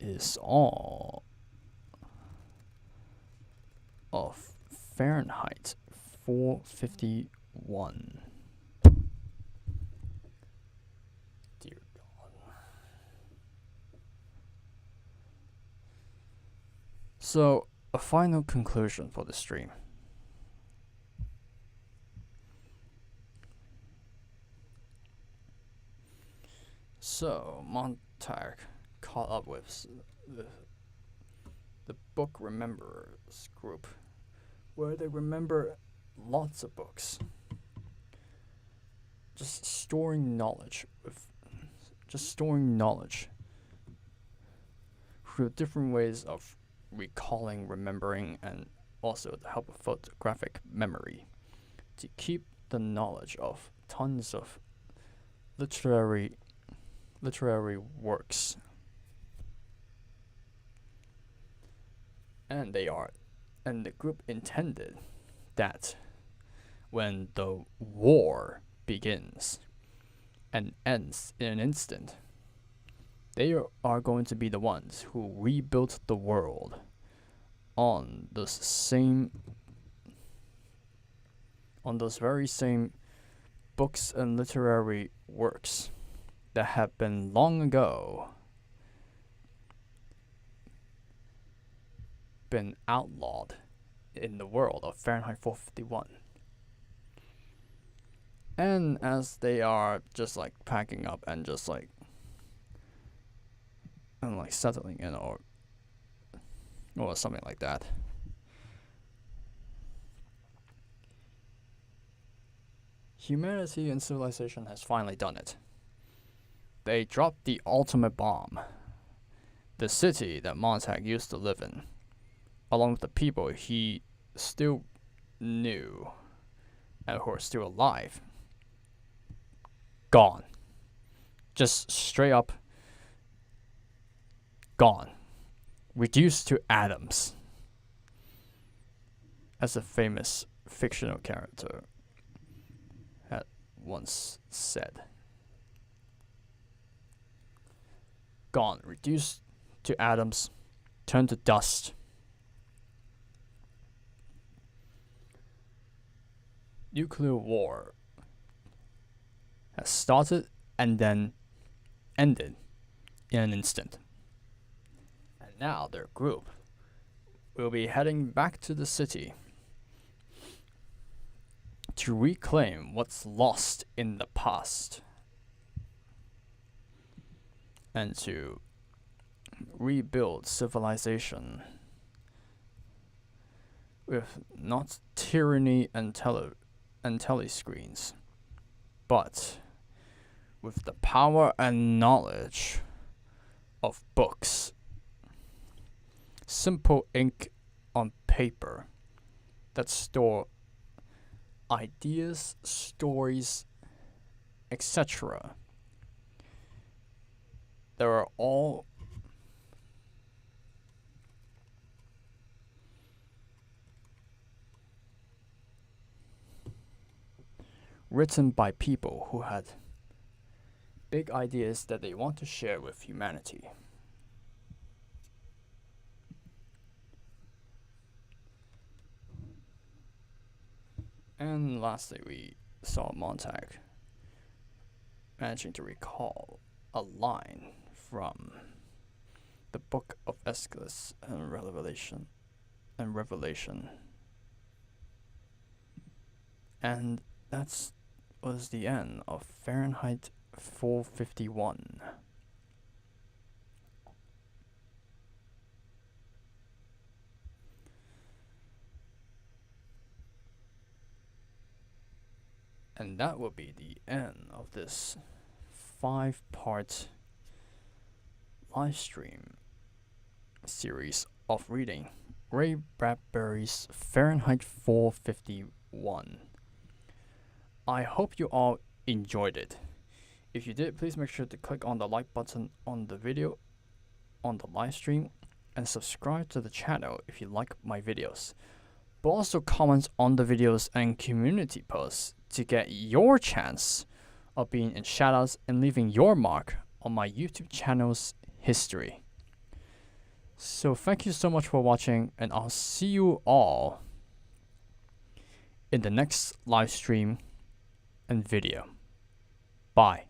S1: is all of Fahrenheit 451. Dear God. So, a final conclusion for the stream. So, Montag caught up with the book rememberers group, where they remember lots of books. Just storing knowledge through different ways of recalling, remembering, and also the help of photographic memory to keep the knowledge of tons of literary works. And the group intended that when the war begins and ends in an instant, they are going to be the ones who rebuilt the world on those very same books and literary works that have been long ago been outlawed in the world of Fahrenheit 451. And as they are just like packing up and just like settling in or something like that, humanity and civilization has finally done it. They dropped the ultimate bomb. The city that Montag used to live in along with the people he still knew and who are still alive, gone. Just straight up gone. Reduced to atoms. As a famous fictional character had once said. Gone. Reduced to atoms. Turned to dust. Nuclear war has started and then ended in an instant. And now their group will be heading back to the city to reclaim what's lost in the past and to rebuild civilization with not tyranny and telescreens, but with the power and knowledge of books. Simple ink on paper that store ideas, stories, etc. They are all written by people who had big ideas that they want to share with humanity. And lastly, we saw Montag managing to recall a line from the Book of Aeschylus and Revelation. And that was the end of Fahrenheit 451. And that will be the end of this 5-part live stream series of reading Ray Bradbury's Fahrenheit 451. I hope you all enjoyed it. If you did, please make sure to click on the like button on the video, on the live stream, and subscribe to the channel if you like my videos. But also comment on the videos and community posts to get your chance of being in shoutouts and leaving your mark on my YouTube channel's history. So thank you so much for watching, and I'll see you all in the next live stream and video. Bye.